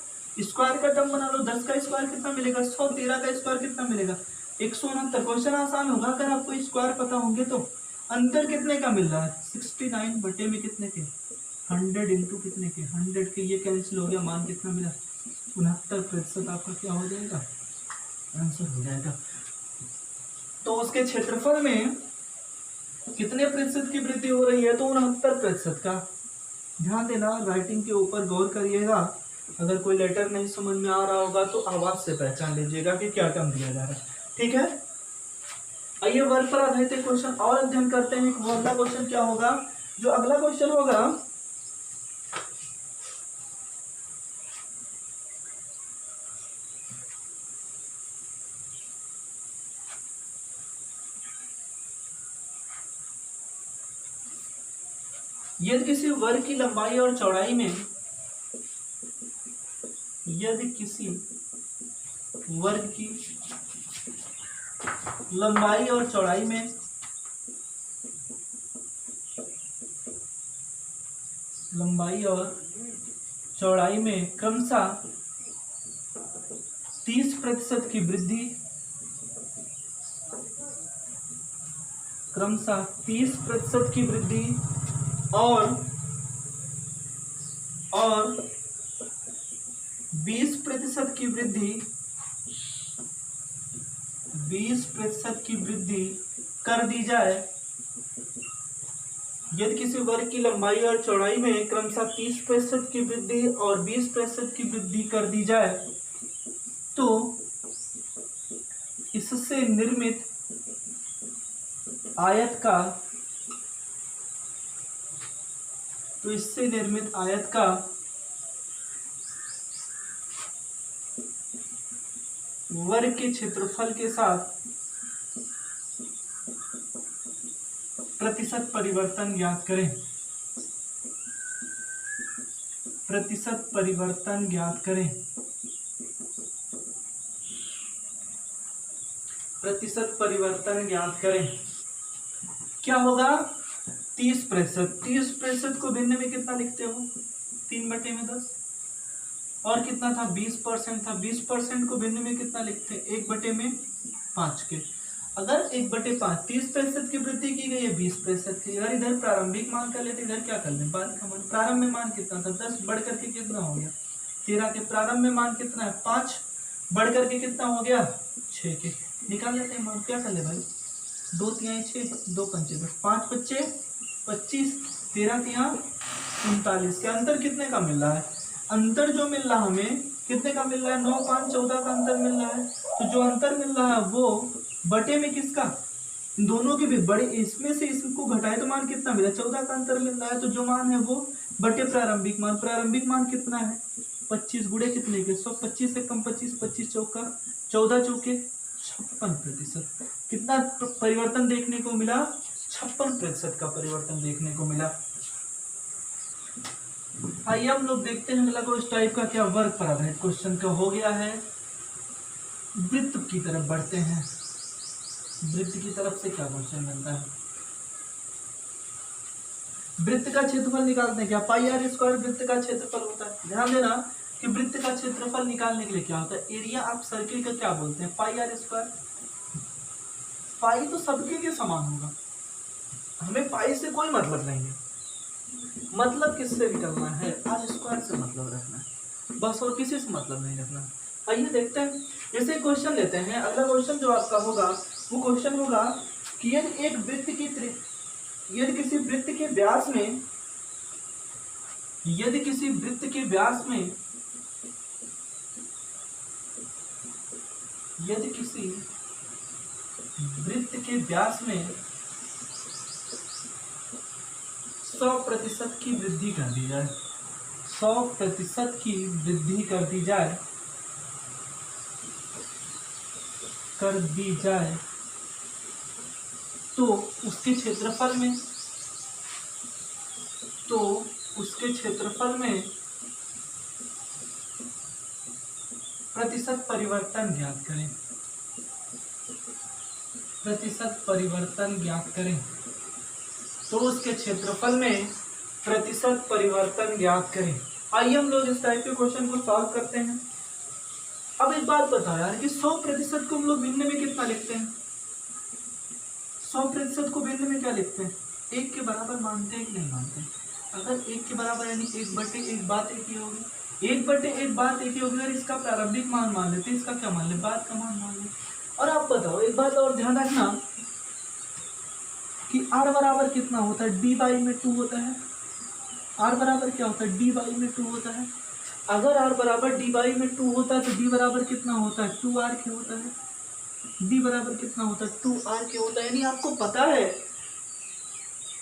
स्क्वायर का टर्म बना लो, 10 का स्क्वायर कितना मिलेगा 100, 13 का स्क्वायर कितना मिलेगा 169। क्वेश्चन आसान होगा अगर आपको स्क्वायर पता होंगे तो। अंतर कितने का मिल रहा है, 69 बटे में कितने के 100 इंटू कितने के 100 के, ये कैंसिल हो गया, मान कितना मिला 69%। आपका क्या हो जाएगा, आंसर हो जाएगा। तो उसके क्षेत्रफल में कितने प्रतिशत की वृद्धि हो रही है, तो 69% का। ध्यान देना, राइटिंग के ऊपर गौर करिएगा। अगर कोई लेटर नहीं समझ में आ रहा होगा तो आवाज से पहचान लीजिएगा कि क्या टर्म दिया जा रहा है, ठीक है। आइए वर्ग पर आधारित एक क्वेश्चन और अध्ययन करते हैं। वो अगला क्वेश्चन क्या होगा, जो अगला क्वेश्चन होगा, यदि किसी वर्ग की लंबाई और चौड़ाई में, यदि किसी वर्ग की लंबाई और चौड़ाई में क्रमशः 30% की वृद्धि, क्रमशः 30% की वृद्धि और 20% की वृद्धि, 20% की वृद्धि कर दी जाए। यदि किसी वर्ग की लंबाई और चौड़ाई में क्रमशः 30% की वृद्धि और 20% की वृद्धि कर दी जाए तो इससे निर्मित आयत का वर्ग के क्षेत्रफल के साथ प्रतिशत परिवर्तन ज्ञात करें। प्रतिशत परिवर्तन ज्ञात करें। प्रतिशत परिवर्तन ज्ञात करें। क्या होगा, 30%। 30% को भिन्न में कितना लिखते हो, 3/10। और कितना था, 20% था। 20% को भिन्न में कितना लिखते हैं, 1/5 के। अगर 1/5 30% की वृद्धि की गई है 20% की। अगर इधर प्रारंभिक मान कर लेते, इधर क्या कर लें, बाद का मान। प्रारंभ में मान कितना था 10, बढ़ करके कितना हो गया 13 के। प्रारंभ में मान कितना है 5, बढ़ करके कितना हो गया 6 के। निकाल लेते हैं मान, क्या कर ले भाई, 2 तिहाई 6, 2 पंचे 10, 5 बच्चे 25, 13 तिहा 39 के। अंतर कितने का मिल रहा है, अंतर जो मिल रहा हमें कितने का मिल रहा है, 9, 5, 14 का अंतर मिल रहा है। तो जो अंतर मिल रहा है वो बटे में किसका, दोनों के भी बड़े, इसमें से इसको घटाए तो मान कितना मिला 14 का अंतर मिल रहा है। तो जो मान है वो बटे प्रारंभिक मान। प्रारंभिक मान कितना है 25, गुड़े कितने के 100, 25 से कम 25, 25 चौका 14 चौके 56%। कितना परिवर्तन देखने को मिला, 56% का परिवर्तन देखने को मिला। आइए हम लोग देखते हैं अगला इस टाइप का क्या वर्ग पर आधारित क्वेश्चन का हो गया है। वृत्त की तरफ बढ़ते हैं। वृत्त की तरफ से क्या क्वेश्चन बनता है, वृत्त का क्षेत्रफल निकालते हैं। क्या πr² वृत्त का क्षेत्रफल होता है। ध्यान देना कि वृत्त का क्षेत्रफल निकालने के लिए क्या होता है, एरिया ऑफ सर्किल का क्या बोलते हैं, πr²। पाई तो सबके लिए समान होगा, हमें पाई से कोई मतलब नहीं है। मतलब किससे निकलना है, r² से मतलब रखना है बस, और किसी से मतलब नहीं रखना। आइए देखते हैं, जैसे क्वेश्चन लेते हैं। अगला क्वेश्चन जो आपका होगा वो क्वेश्चन होगा कि यदि एक वृत्त की यदि किसी वृत्त के व्यास में, यदि किसी वृत्त के व्यास में यदि किसी वृत्त के व्यास में 100% की वृद्धि कर दी जाए, 100% की वृद्धि कर दी जाए तो उसके क्षेत्रफल में प्रतिशत परिवर्तन ज्ञात करें, तो उसके क्षेत्रफल में प्रतिशत परिवर्तन ज्ञात करें। आइए हम लोग इस टाइप के क्वेश्चन को सॉल्व करते हैं। अब एक बात बताओ यार कि 100% को हम लोग भिन्न में कितना लिखते हैं? 100% को भिन्न में क्या लिखते हैं? 1 के बराबर मानते हैं कि नहीं मानते? अगर 1 के बराबर यानी 1/1 बात एक ही होगी, 1/1 बात एक ही होगी। अगर इसका प्रारंभिक मान मान लेते, इसका क्या मान ले? बात का मान मान ले। और आप बताओ एक बात और ध्यान रखना कि r बराबर कितना होता है? d/2 होता है। r बराबर क्या होता है? d/2 होता है। अगर r बराबर d/2 होता है तो d बराबर कितना होता है? 2r के होता है। d बराबर कितना होता है? 2r के होता है। यानी आपको पता है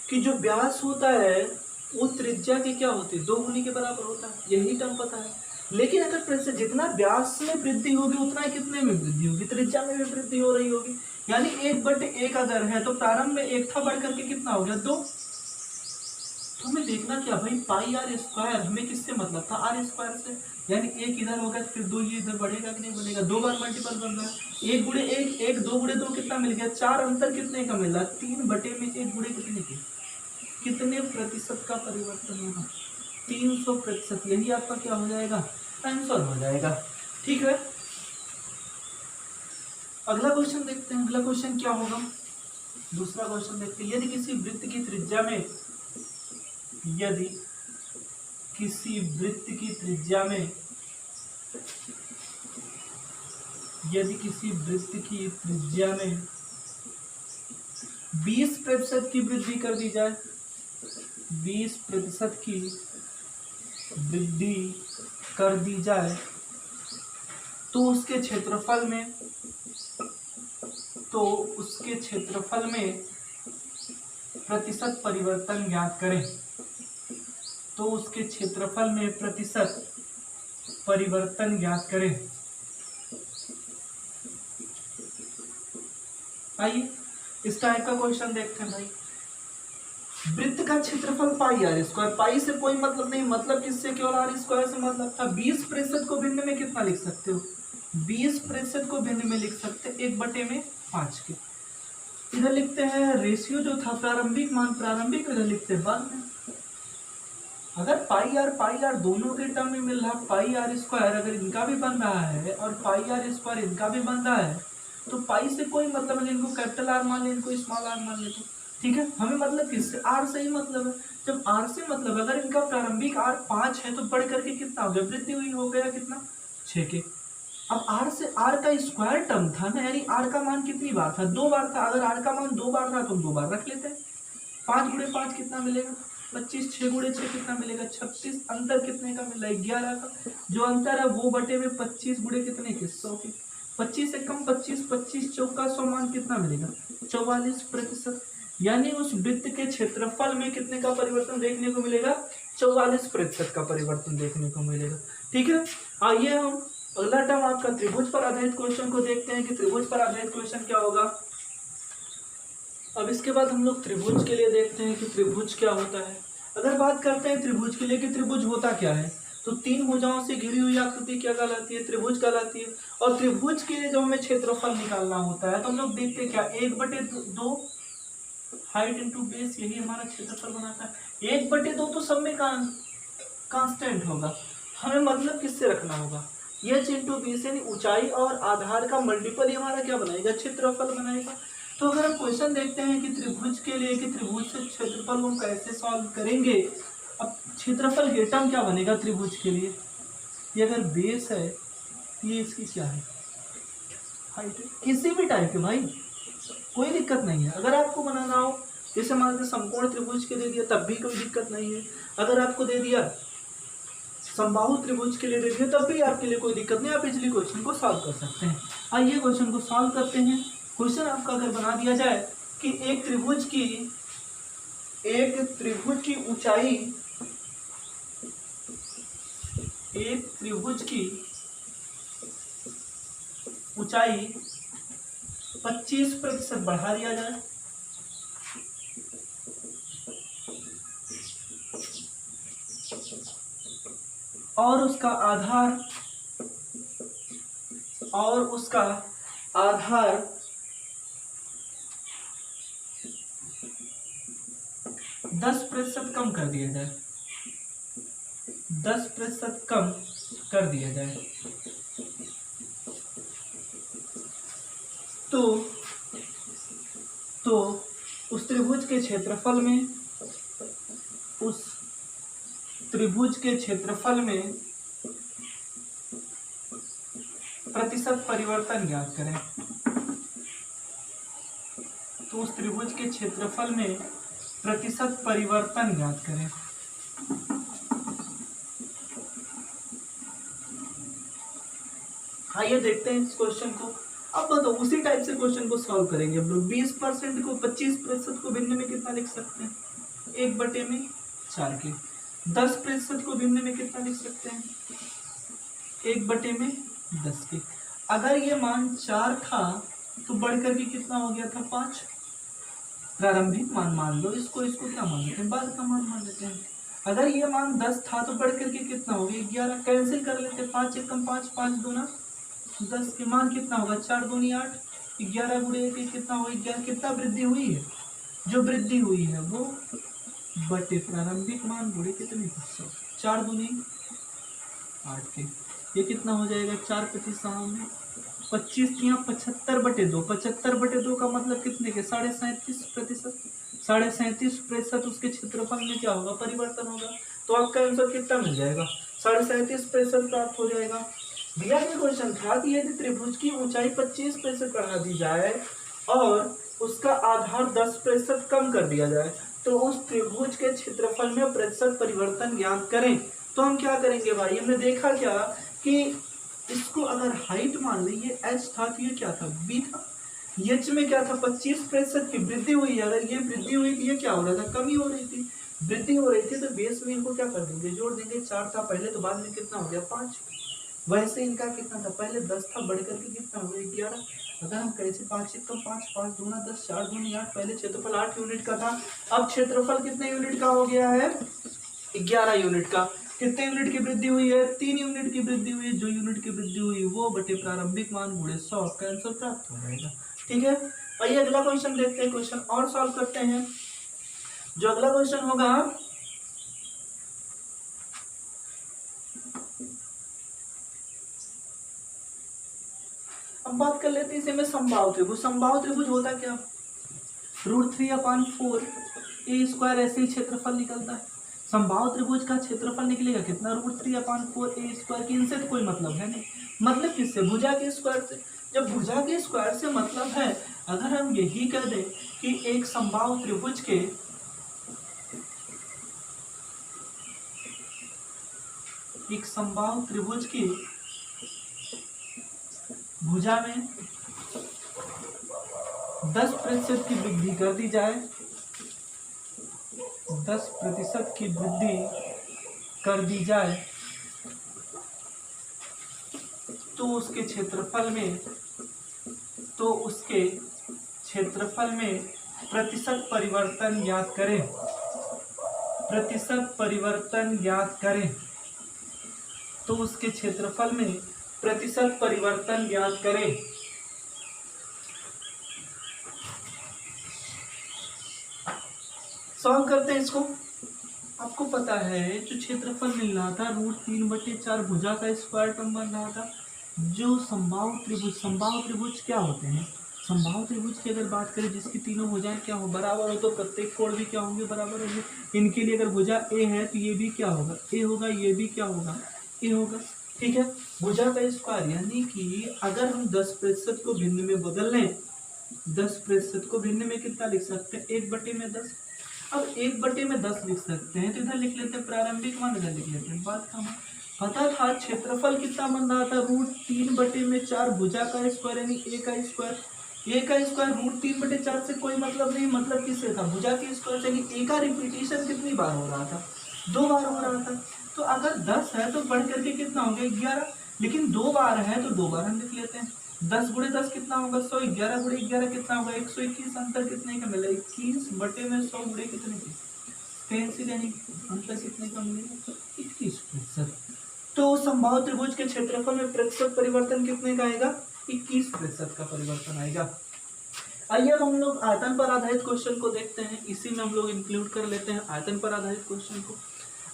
कि जो व्यास होता है वो त्रिज्या के क्या होते हैं? 2 गुनी के बराबर होता है। यही टर्म पता है। लेकिन अगर जितना व्यास में वृद्धि होगी उतना ही कितने में वृद्धि होगी? त्रिज्या में भी वृद्धि हो रही होगी। यानी 1/1 अगर है तो प्रारंभ में 1 था, बढ़ करके कितना हो गया? 2। तो हमें देखना क्या भाई, πr² हमें किससे मतलब था? r² से। यानी 1 इधर होगा फिर 2 ये इधर बढ़ेगा कि नहीं बढ़ेगा? 2 बार मल्टीपल बन रहा है। 1 गुणे 1 1, 2 गुणे 2 कितना मिल गया? 4। अंतर कितने का मिल रहा है? 3/1 गुणे कितने के? कितने प्रतिशत का परिवर्तन होगा? 300%। यही आपका क्या हो जाएगा? आंसर हो जाएगा। ठीक है, अगला क्वेश्चन देखते हैं। अगला क्वेश्चन क्या होगा? दूसरा क्वेश्चन देखते हैं। यदि किसी वृत्त की त्रिज्या में यदि किसी वृत्त की त्रिज्या में 20% की वृद्धि कर दी जाए, 20% की वृद्धि कर दी जाए तो उसके क्षेत्रफल में प्रतिशत परिवर्तन ज्ञात करें, तो उसके क्षेत्रफल में प्रतिशत परिवर्तन ज्ञात करें। आइए इस टाइप का क्वेश्चन देखते हैं भाई। वृत्त का क्षेत्रफल πr²। पाई से कोई मतलब नहीं, मतलब किससे? केवल r² से मतलब था। 20% को भिन्न में कितना लिख सकते हो? 20% को भिन्न में लिख सकते 1/5 के। इधर लिखते हैं रेशियो जो था प्रारंभिक मान प्रारंभिक, इधर लिखते हैं बाद में। अगर πr दोनों के टर्म में मिल रहा, πr² अगर इनका भी बन रहा है और πr² इनका भी बन रहा है तो पाई से कोई मतलब नहीं। इनको कैपिटल R मान ले, इनको स्मॉल r मान ले। तो ठीक है, हमें मतलब किससे? r से ही मतलब है। जब r से मतलब अगर इनका प्रारंभिक r 5 है तो बढ़ करके कितना हो गया? वृद्धि हुई, हो गया कितना? 6 के। अब r से r का स्क्वायर टर्म था ना, यानी r का मान कितनी बार था? 2 बार था। अगर r का मान 2 बार था तो हम 2 बार रख लेते हैं। 5 गुणे 5 कितना मिलेगा? 25। 6 गुणे 6 कितना मिलेगा? 36। अंतर कितने का मिल रहा है? 11 का। जो अंतर है वो बटे में 25 गुणे कितने के? 100 के। 25 से कम 25, 25 चौका 100 मान कितना मिलेगा? 44%। यानी उस वृत्त के क्षेत्रफल में कितने का परिवर्तन देखने को मिलेगा? 44% का परिवर्तन देखने को मिलेगा। ठीक है, आइए हम अगला टर्म आपका त्रिभुज पर आधारित क्वेश्चन को देखते हैं कि त्रिभुज पर आधारित क्वेश्चन क्या होगा। अब इसके बाद हम लोग त्रिभुज के लिए देखते हैं कि त्रिभुज क्या होता है। अगर बात करते हैं त्रिभुज के लिए कि त्रिभुज होता क्या है, तो 3 भुजाओं से घिरी हुई आकृति क्या कहलाती है? त्रिभुज कहलाती है। और त्रिभुज के लिए जब हमें क्षेत्रफल निकालना होता है तो हम लोग देखते हैं क्या? 1/2 हाइट इंटू बेस, यही हमारा क्षेत्रफल बनाता है। 1/2 तो सब में कांस्टेंट होगा। हमें मतलब किससे रखना होगा? h इंटू बेस, यानी ऊंचाई और आधार का मल्टीपल, हमारा क्या बनाएगा? क्षेत्रफल बनाएगा। तो अगर हम क्वेश्चन देखते हैं कि त्रिभुज के लिए कि त्रिभुज से क्षेत्रफल हम कैसे सॉल्व करेंगे। अब क्षेत्रफल के टर्म क्या बनेगा त्रिभुज के लिए? ये अगर बेस है ये इसकी क्या है? हाइट है। किसी भी टाइप के भाई कोई दिक्कत नहीं है। अगर आपको बनाना हो, जैसे मान लीजिए समकोण त्रिभुज के दे दिया तब भी कोई दिक्कत नहीं है। अगर आपको दे दिया समबाहु त्रिभुज के लिए दे दिया तब भी आपके लिए कोई दिक्कत नहीं, आप इजली क्वेश्चन को सॉल्व कर सकते हैं। आइए क्वेश्चन को सॉल्व करते हैं। क्वेश्चन आपका अगर बना दिया जाए कि एक त्रिभुज की ऊंचाई 25% बढ़ा दिया जाए और उसका आधार 10% कम कर दिया जाए, 10% कम कर दिया जाए, तो उस त्रिभुज के क्षेत्रफल में प्रतिशत परिवर्तन ज्ञात करें। तो उस त्रिभुज के क्षेत्रफल में प्रतिशत परिवर्तन ज्ञात करें। आइए देखते हैं इस क्वेश्चन को। अब बताओ उसी टाइप से क्वेश्चन को सॉल्व करेंगे हम लोग। 20% को 25% को भिन्न में कितना लिख सकते हैं? 1/4 के। 10% को भिन्न में कितना लिख सकते हैं? 1/10 के। अगर ये मान 4 था तो बढ़कर के कितना हो गया था? 5। प्रारंभिक मान मान लो इसको क्या मान लेते हैं? बाद का मान मान लेते हैं। अगर ये मान 10 था तो बढ़कर के कितना हो गया? 11। कैंसिल कर लेते हैं। 5 एकम 5, 5 दूना 10 के मान कितना होगा? 4 दूनी 8, 11 गुणे 1 कितना होगा? 11। कितना वृद्धि हुई है? जो वृद्धि हुई है वो बटे प्रारंभिक मान गुणे कितने? 4 दूनी 8 के। ये कितना हो जाएगा? 4 25 25 यहाँ 75/2। 75/2 का मतलब कितने के? 37.5%। 37.5% उसके क्षेत्रफल में क्या होगा? परिवर्तन होगा। तो आपका आंसर कितना मिल जाएगा? 37.5% प्राप्त हो जाएगा। दिया गया क्वेश्चन था कि यदि त्रिभुज की ऊंचाई 25% बढ़ा दी जाए और उसका आधार 10% कम कर दिया जाए तो उस त्रिभुज के क्षेत्रफल में प्रतिशत परिवर्तन ज्ञात करें। तो हम क्या करेंगे भाई? हमने देखा क्या कि इसको अगर हाइट मान ली, ये h था तो ये क्या था? b था। h में क्या था? 25% की वृद्धि हुई है। अगर ये वृद्धि हुई तो ये क्या हो रहा था? कमी हो रही थी। वृद्धि हो रही थी तो बेस में इनको क्या कर देंगे? जोड़ देंगे। 4 था पहले तो बाद में कितना हो गया? 5। वैसे इनका कितना था? पहले 10 था, बढ़ करके कितना हो गया? 11। अगर हम कैसे 5 एकम 5, 5 दूना 10, 4 दूनी 8। पहले क्षेत्रफल 8 यूनिट का था, अब क्षेत्रफल कितने यूनिट का हो गया है? 11 यूनिट का। कितने यूनिट की वृद्धि हुई है? 3 यूनिट की वृद्धि हुई है। जो यूनिट की वृद्धि हुई वो बटे प्रारंभिक मान गुणे 100 का आंसर प्राप्त हो जाएगा। ठीक है, आइए अगला क्वेश्चन देखते हैं। क्वेश्चन और सॉल्व करते हैं। जो अगला क्वेश्चन होगा, अब बात कर लेते हैं इसे में समबाहु त्रिभुज। समबाहु त्रिभुज होता क्या? √3/4 a² ऐसे ही क्षेत्रफल निकलता है। समबाहु त्रिभुज का क्षेत्रफल निकलेगा कितना? √3/4 a²। की इनसे तो कोई मतलब है नहीं। मतलब किससे? भुजा के स्क्वायर से। जब भुजा के स्क्वायर से मतलब है, अगर हम यही कह दें कि एक समबाहु त्रिभुज की भुजा में 10% की वृद्धि कर दी जाए, 10% की वृद्धि कर दी जाए तो उसके क्षेत्रफल में प्रतिशत परिवर्तन ज्ञात करें। प्रतिशत परिवर्तन ज्ञात करें तो उसके क्षेत्रफल में प्रतिशत परिवर्तन ज्ञात करें। सॉल्व करते हैं इसको। आपको पता है जो क्षेत्रफल मिल रहा था √3/4 भुजा का स्क्वायर टर्म बन रहा था। जो समबाहु त्रिभुज क्या होते हैं? समबाहु त्रिभुज की अगर बात करें जिसकी तीनों भुजाएं क्या हो? बराबर हो, तो प्रत्येक कोण भी क्या होंगे? बराबर होंगे। इनके लिए अगर भुजा ए है तो ये भी क्या होगा? ए होगा। ये भी क्या होगा? ए होगा। ठीक है, भुजा का स्क्वायर यानी कि अगर हम 10% को भिन्न में बदल लें, 10% को भिन्न में कितना लिख सकते हैं? 1/10। अब 1/10 लिख सकते हैं तो इधर लिख लेते हैं प्रारंभिक मान, इधर लिख लेते हैं बाद का मान। पता था क्षेत्रफल कितना बन रहा था, √3/4 भुजा का स्क्वायर यानी ए का स्क्वायर। ए का स्क्वायर √3/4 से कोई मतलब नहीं, मतलब किससे था, भुजा के स्क्वायर से। ए का रिपीटिशन कितनी बार हो रहा था, 2 बार हो रहा था। तो अगर 10 है तो बढ़ करके कितना हो गया, 11। लेकिन 2 बार है तो 2 बार हम लिख लेते हैं। 10 × 10 कितना होगा 100, 11 × 11 कितना होगा 121। अंतर कितने का मिला, 21/100 गुणे कितने के, पेंसिल यानी अंतर कितने का मिलेगा, 21%। तो समबाहु त्रिभुज के क्षेत्रफल में प्रतिशत परिवर्तन कितने का आएगा, 21% का परिवर्तन आएगा। आइए अब हम लोग आयतन पर आधारित क्वेश्चन को देखते हैं, इसी में हम लोग इंक्लूड कर लेते हैं आयतन पर आधारित क्वेश्चन को।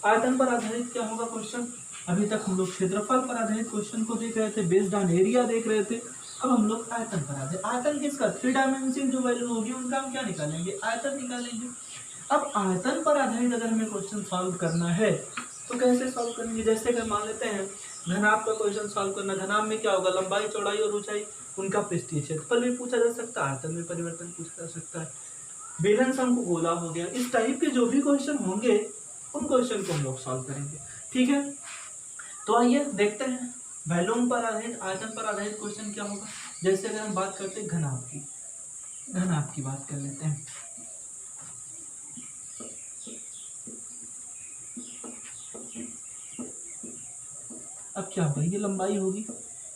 आयतन पर आधारित क्या होगा क्वेश्चन, अभी तक हम लोग क्षेत्रफल पर आधारित क्वेश्चन को देख रहे थे, बेस्ड ऑन एरिया देख रहे थे। अब हम लोग आयतन पर आधारित, आयतन किसका, 3 डायमेंशन जो वैल्यू होगी उनका हम क्या निकालेंगे, आयतन निकालेंगे। अब आयतन पर आधारित अगर हमें क्वेश्चन सॉल्व करना है तो कैसे सॉल्व करेंगे, जैसे अगर मान लेते हैं घनाभ का क्वेश्चन सॉल्व करना, घनाभ में क्या होगा, लंबाई चौड़ाई और ऊंचाई, उनका पृष्ठीय क्षेत्रफल भी पूछा जा सकता है, आयतन में परिवर्तन पूछा जा सकता है। बेलन शंकु गोला हो गया, इस टाइप के जो भी क्वेश्चन होंगे उन क्वेश्चन को हम लोग सॉल्व करेंगे। ठीक है, तो आइए देखते हैं वैल्यूम पर आधारित, आयतन पर आधारित क्वेश्चन क्या होगा। जैसे अगर हम बात करते हैं घनाभ की बात कर लेते हैं। अब क्या होगा, ये लंबाई होगी,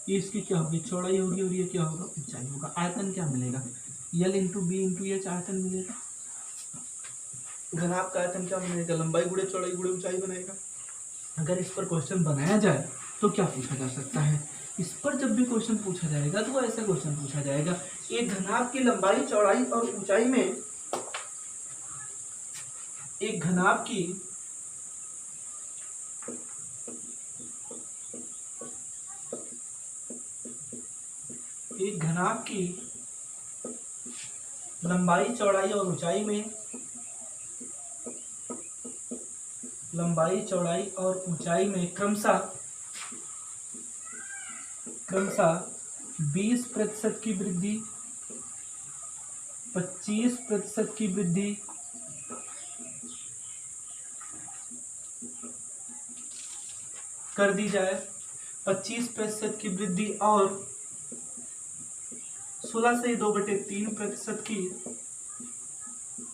ये इसकी क्या होगी, चौड़ाई होगी, और ये क्या होगा, ऊंचाई होगा। आयतन क्या मिलेगा, L × B × H आयतन मिलेगा। घनाभ का आयतन क्या मिलेगा, लंबाई गुणे चौड़ाई गुणे ऊंचाई बनाएगा। अगर इस पर क्वेश्चन बनाया जाए तो क्या पूछा जा सकता है, इस पर जब भी क्वेश्चन पूछा जाएगा तो ऐसा क्वेश्चन पूछा जाएगा, एक घनाभ की लंबाई चौड़ाई और ऊंचाई में, एक घनाभ की लंबाई चौड़ाई और ऊंचाई में, लंबाई चौड़ाई और ऊंचाई में क्रमशः 20% की वृद्धि, 25% की वृद्धि, कर दी जाए, 25% की वृद्धि और 16 से 2/3%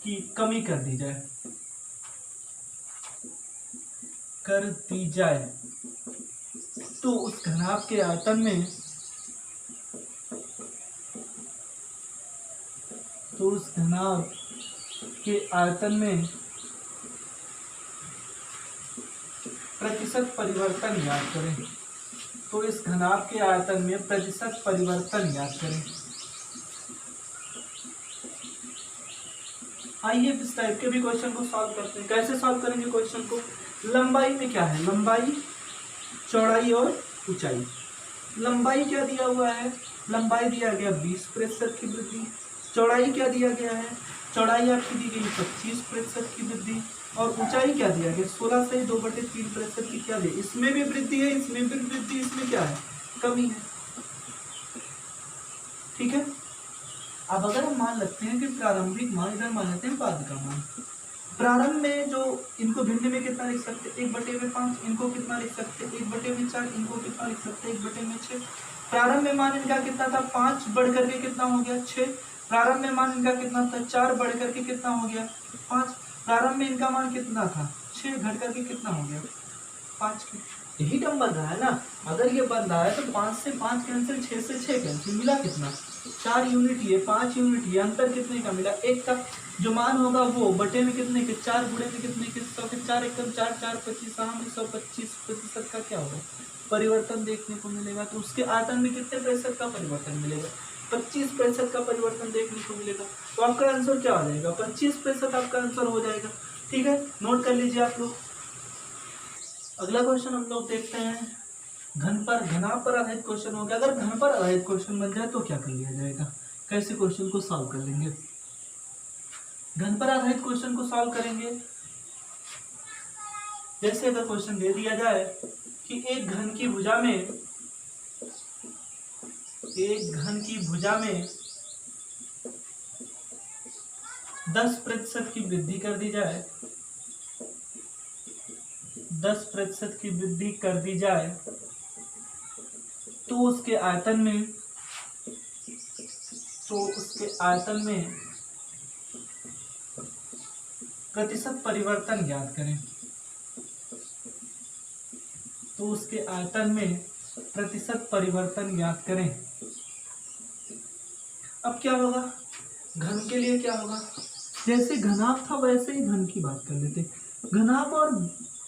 की कमी कर दी जाए, तो उस घनाभ के आयतन में, प्रतिशत परिवर्तन याद करें। तो इस घनाभ के आयतन में प्रतिशत परिवर्तन याद करें। आइए इस टाइप के भी क्वेश्चन को सॉल्व करते हैं। कैसे सॉल्व करेंगे क्वेश्चन को, लंबाई में क्या है, लंबाई चौड़ाई और ऊंचाई। लंबाई क्या दिया हुआ है, लंबाई दिया गया 20% की वृद्धि, चौड़ाई क्या दिया गया है, चौड़ाई आपकी दी गई 25% की वृद्धि, और ऊंचाई क्या दिया गया 16 से 2/3% की क्या दी, इसमें भी वृद्धि है, इसमें भी वृद्धि, इसमें क्या है, कमी है। ठीक है, अब अगर हम मान लेते हैं कि प्रारंभिक मान, इधर मान लेते हैं बाद का मान, प्रारंभ में जो इनको भिन्न में कितना लिख सकते हैं, 1/5, इनको कितना लिख सकते हैं 1/4, इनको कितना लिख सकते हैं 1/6। प्रारंभ में मान इनका कितना था 5 बढ़ करके कितना हो गया 6। प्रारंभ में मान इनका कितना था 4 बढ़ करके कितना हो गया 5। प्रारंभ में इनका मान कितना था 6 घट करके कितना हो गया 5। यही टर्म बन रहा है ना, अगर ये बन रहा है तो 5 से 5 कैंसिल, 6 से 6 कैंसिल, मिला कितना 4 यूनिट, ये 5 यूनिट, ये अंतर कितने का मिला 1 का। जो मान होगा वो बटे में कितने के 4 गुणे में कितने के 100 के 4 एकम 4 4 25 में 125% का क्या होगा परिवर्तन देखने को मिलेगा। तो उसके आयतन में कितने प्रतिशत का परिवर्तन मिलेगा 25% का परिवर्तन देखने को मिलेगा। तो आपका आंसर क्या आ जाएगा 25% आपका आंसर हो जाएगा। ठीक है, नोट कर लीजिए आप लोग। अगला क्वेश्चन हम लोग देखते हैं, घनाभ पर आधारित क्वेश्चन हो गया। अगर घन पर आधारित क्वेश्चन बन जाए तो क्या कर लिया जाएगा, कैसे क्वेश्चन को सॉल्व कर लेंगे। घन पर आधारित क्वेश्चन को सॉल्व करेंगे, जैसे अगर क्वेश्चन दे दिया जाए कि एक घन की भुजा में 10% की वृद्धि कर दी जाए, 10% की वृद्धि कर दी जाए तो उसके आयतन में प्रतिशत परिवर्तन ज्ञात करें। तो उसके आयतन में प्रतिशत परिवर्तन ज्ञात करें। अब क्या होगा, घन के लिए क्या होगा, जैसे घनाभ था वैसे ही घन की बात कर लेते। घनाभ और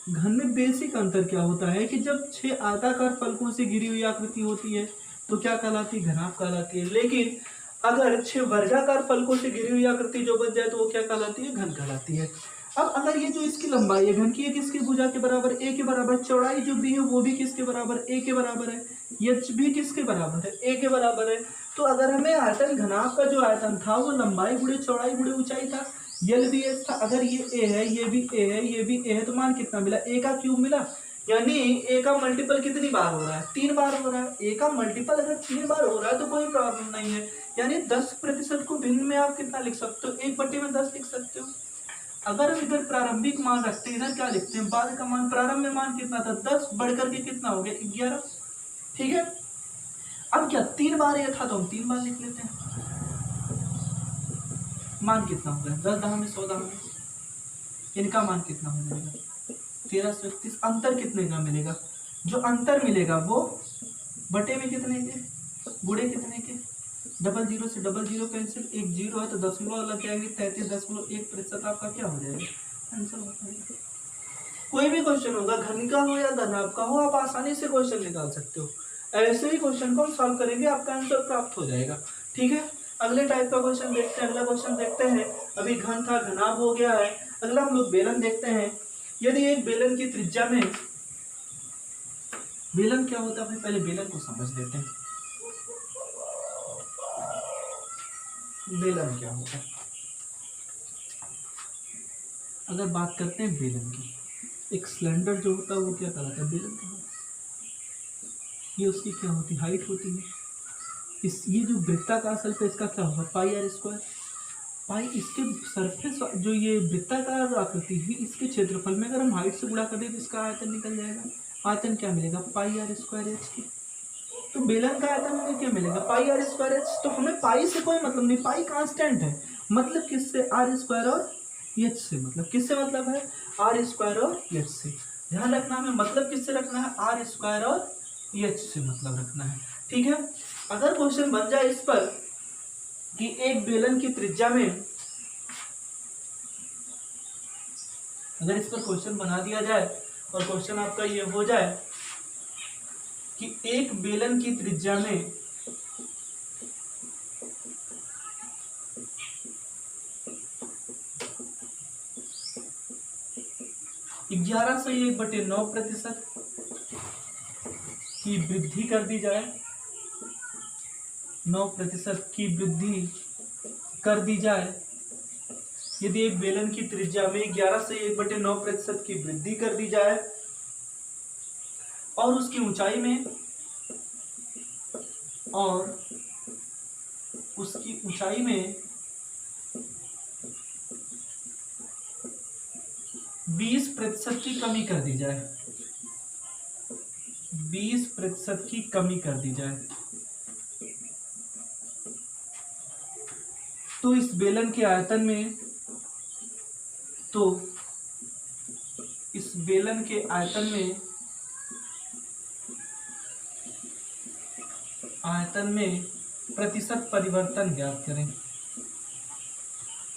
घन में बेसिक अंतर क्या होता है कि जब 6 आयताकार फलकों से घिरी हुई आकृति होती है तो क्या कहलाती है, घनाभ कहलाती है। लेकिन अगर 6 वर्गाकार फलकों से घिरी हुई आकृति जो बन जाए तो वो क्या कहलाती है, घन कहलाती है। अब अगर ये जो इसकी लंबाई है घन की, ये किसकी भुजा के बराबर, ए के बराबर, चौड़ाई जो भी है वो भी किसके बराबर, ए के बराबर है, यच भी किसके बराबर है, ए के बराबर है। तो अगर हमें आयतन घनाभ का जो आयतन था वो लंबाई गुणे चौड़ाई गुणे ऊंचाई था, यल भी एच था। अगर ये ए है, ये भी ए है, ये भी ए है, तो मान कितना मिला, ए का क्यूब मिला। यानी ए का मल्टीपल कितनी बार हो रहा है, 3 बार हो रहा है। ए का मल्टीपल अगर 3 बार हो रहा है तो कोई प्रॉब्लम नहीं है। यानी 10% को भिन्न में आप कितना लिख सकते हो, 1/10 लिख सकते हो। अगर हम इधर प्रारंभिक मान रखते हैं, इधर क्या लिखते हैं, बाद का मान। प्रारंभ में मान कितना था, 10 बढ़कर के कितना हो गया, 11। ठीक है, अब क्या 3 बार ये था तो हम 3 बार लिख लेते हैं। मान कितना हो गया, 10 दहा में 100 दहा में, इनका मान कितना हो जाएगा, 1331। अंतर कितने का मिलेगा, जो अंतर मिलेगा वो बटे में कितने के, गुणे कितने के, 00 से 00 कैंसिल, 1 0 है तो दशमलव लग जाएंगे, 33.1% आपका क्या हो जाएगा, आंसर हो जाएगा। कोई भी क्वेश्चन होगा, घन का हो या घनाभ का हो, आप आसानी से क्वेश्चन निकाल सकते हो। ऐसे ही क्वेश्चन को हम सॉल्व करेंगे, आपका आंसर प्राप्त हो जाएगा। ठीक है, अगले टाइप का क्वेश्चन देखते हैं। अगला क्वेश्चन देखते हैं, अभी घन था घनाभ हो गया है। अगला हम लोग बेलन देखते हैं। यदि एक बेलन की त्रिज्या में, बेलन क्या होता है, पहले बेलन को समझ लेते हैं। बेलन क्या होता है, अगर बात करते हैं बेलन की, एक सिलेंडर जो होता है वो क्या कहलाता है, बेलन कहलाता है। ये उसकी क्या होती है, हाइट होती है। इस ये जो वृत्ताकार शेल्फ है इसका क्या होगा, पाई आर स्क्वायर। पाई इसके सरफेस जो ये वृत्ताकार आकृति है इसके क्षेत्रफल में अगर हम हाइट से गुणा कर दें तो इसका आयतन निकल जाएगा। आयतन क्या मिलेगा, पाई आर स्क्वायर एच की। तो बेलन का आयतन हमें क्या मिलेगा, पाई आर स्क्वायर एच। तो हमें पाई से कोई मतलब नहीं, पाई कांस्टेंट है। मतलब किससे, आर स्क्वायर और एच से। मतलब किससे मतलब है, आर स्क्वायर और एच से। ध्यान रखना हमें मतलब किससे रखना है, आर स्क्वायर और एच से मतलब रखना है। ठीक है, अगर क्वेश्चन बन जाए इस पर कि एक बेलन की त्रिज्या में, अगर इस पर क्वेश्चन बना दिया जाए और क्वेश्चन आपका ये हो जाए कि एक बेलन की त्रिज्या में ग्यारह से 1/9% की वृद्धि कर दी जाए, 9% की वृद्धि कर दी जाए। यदि एक बेलन की त्रिज्या में 11 से 1/9% की वृद्धि कर दी जाए और उसकी ऊंचाई में, और उसकी ऊंचाई में 20% की कमी कर दी जाए, 20% की कमी कर दी जाए, तो इस बेलन के आयतन में, तो इस बेलन के आयतन में प्रतिशत परिवर्तन ज्ञात करें,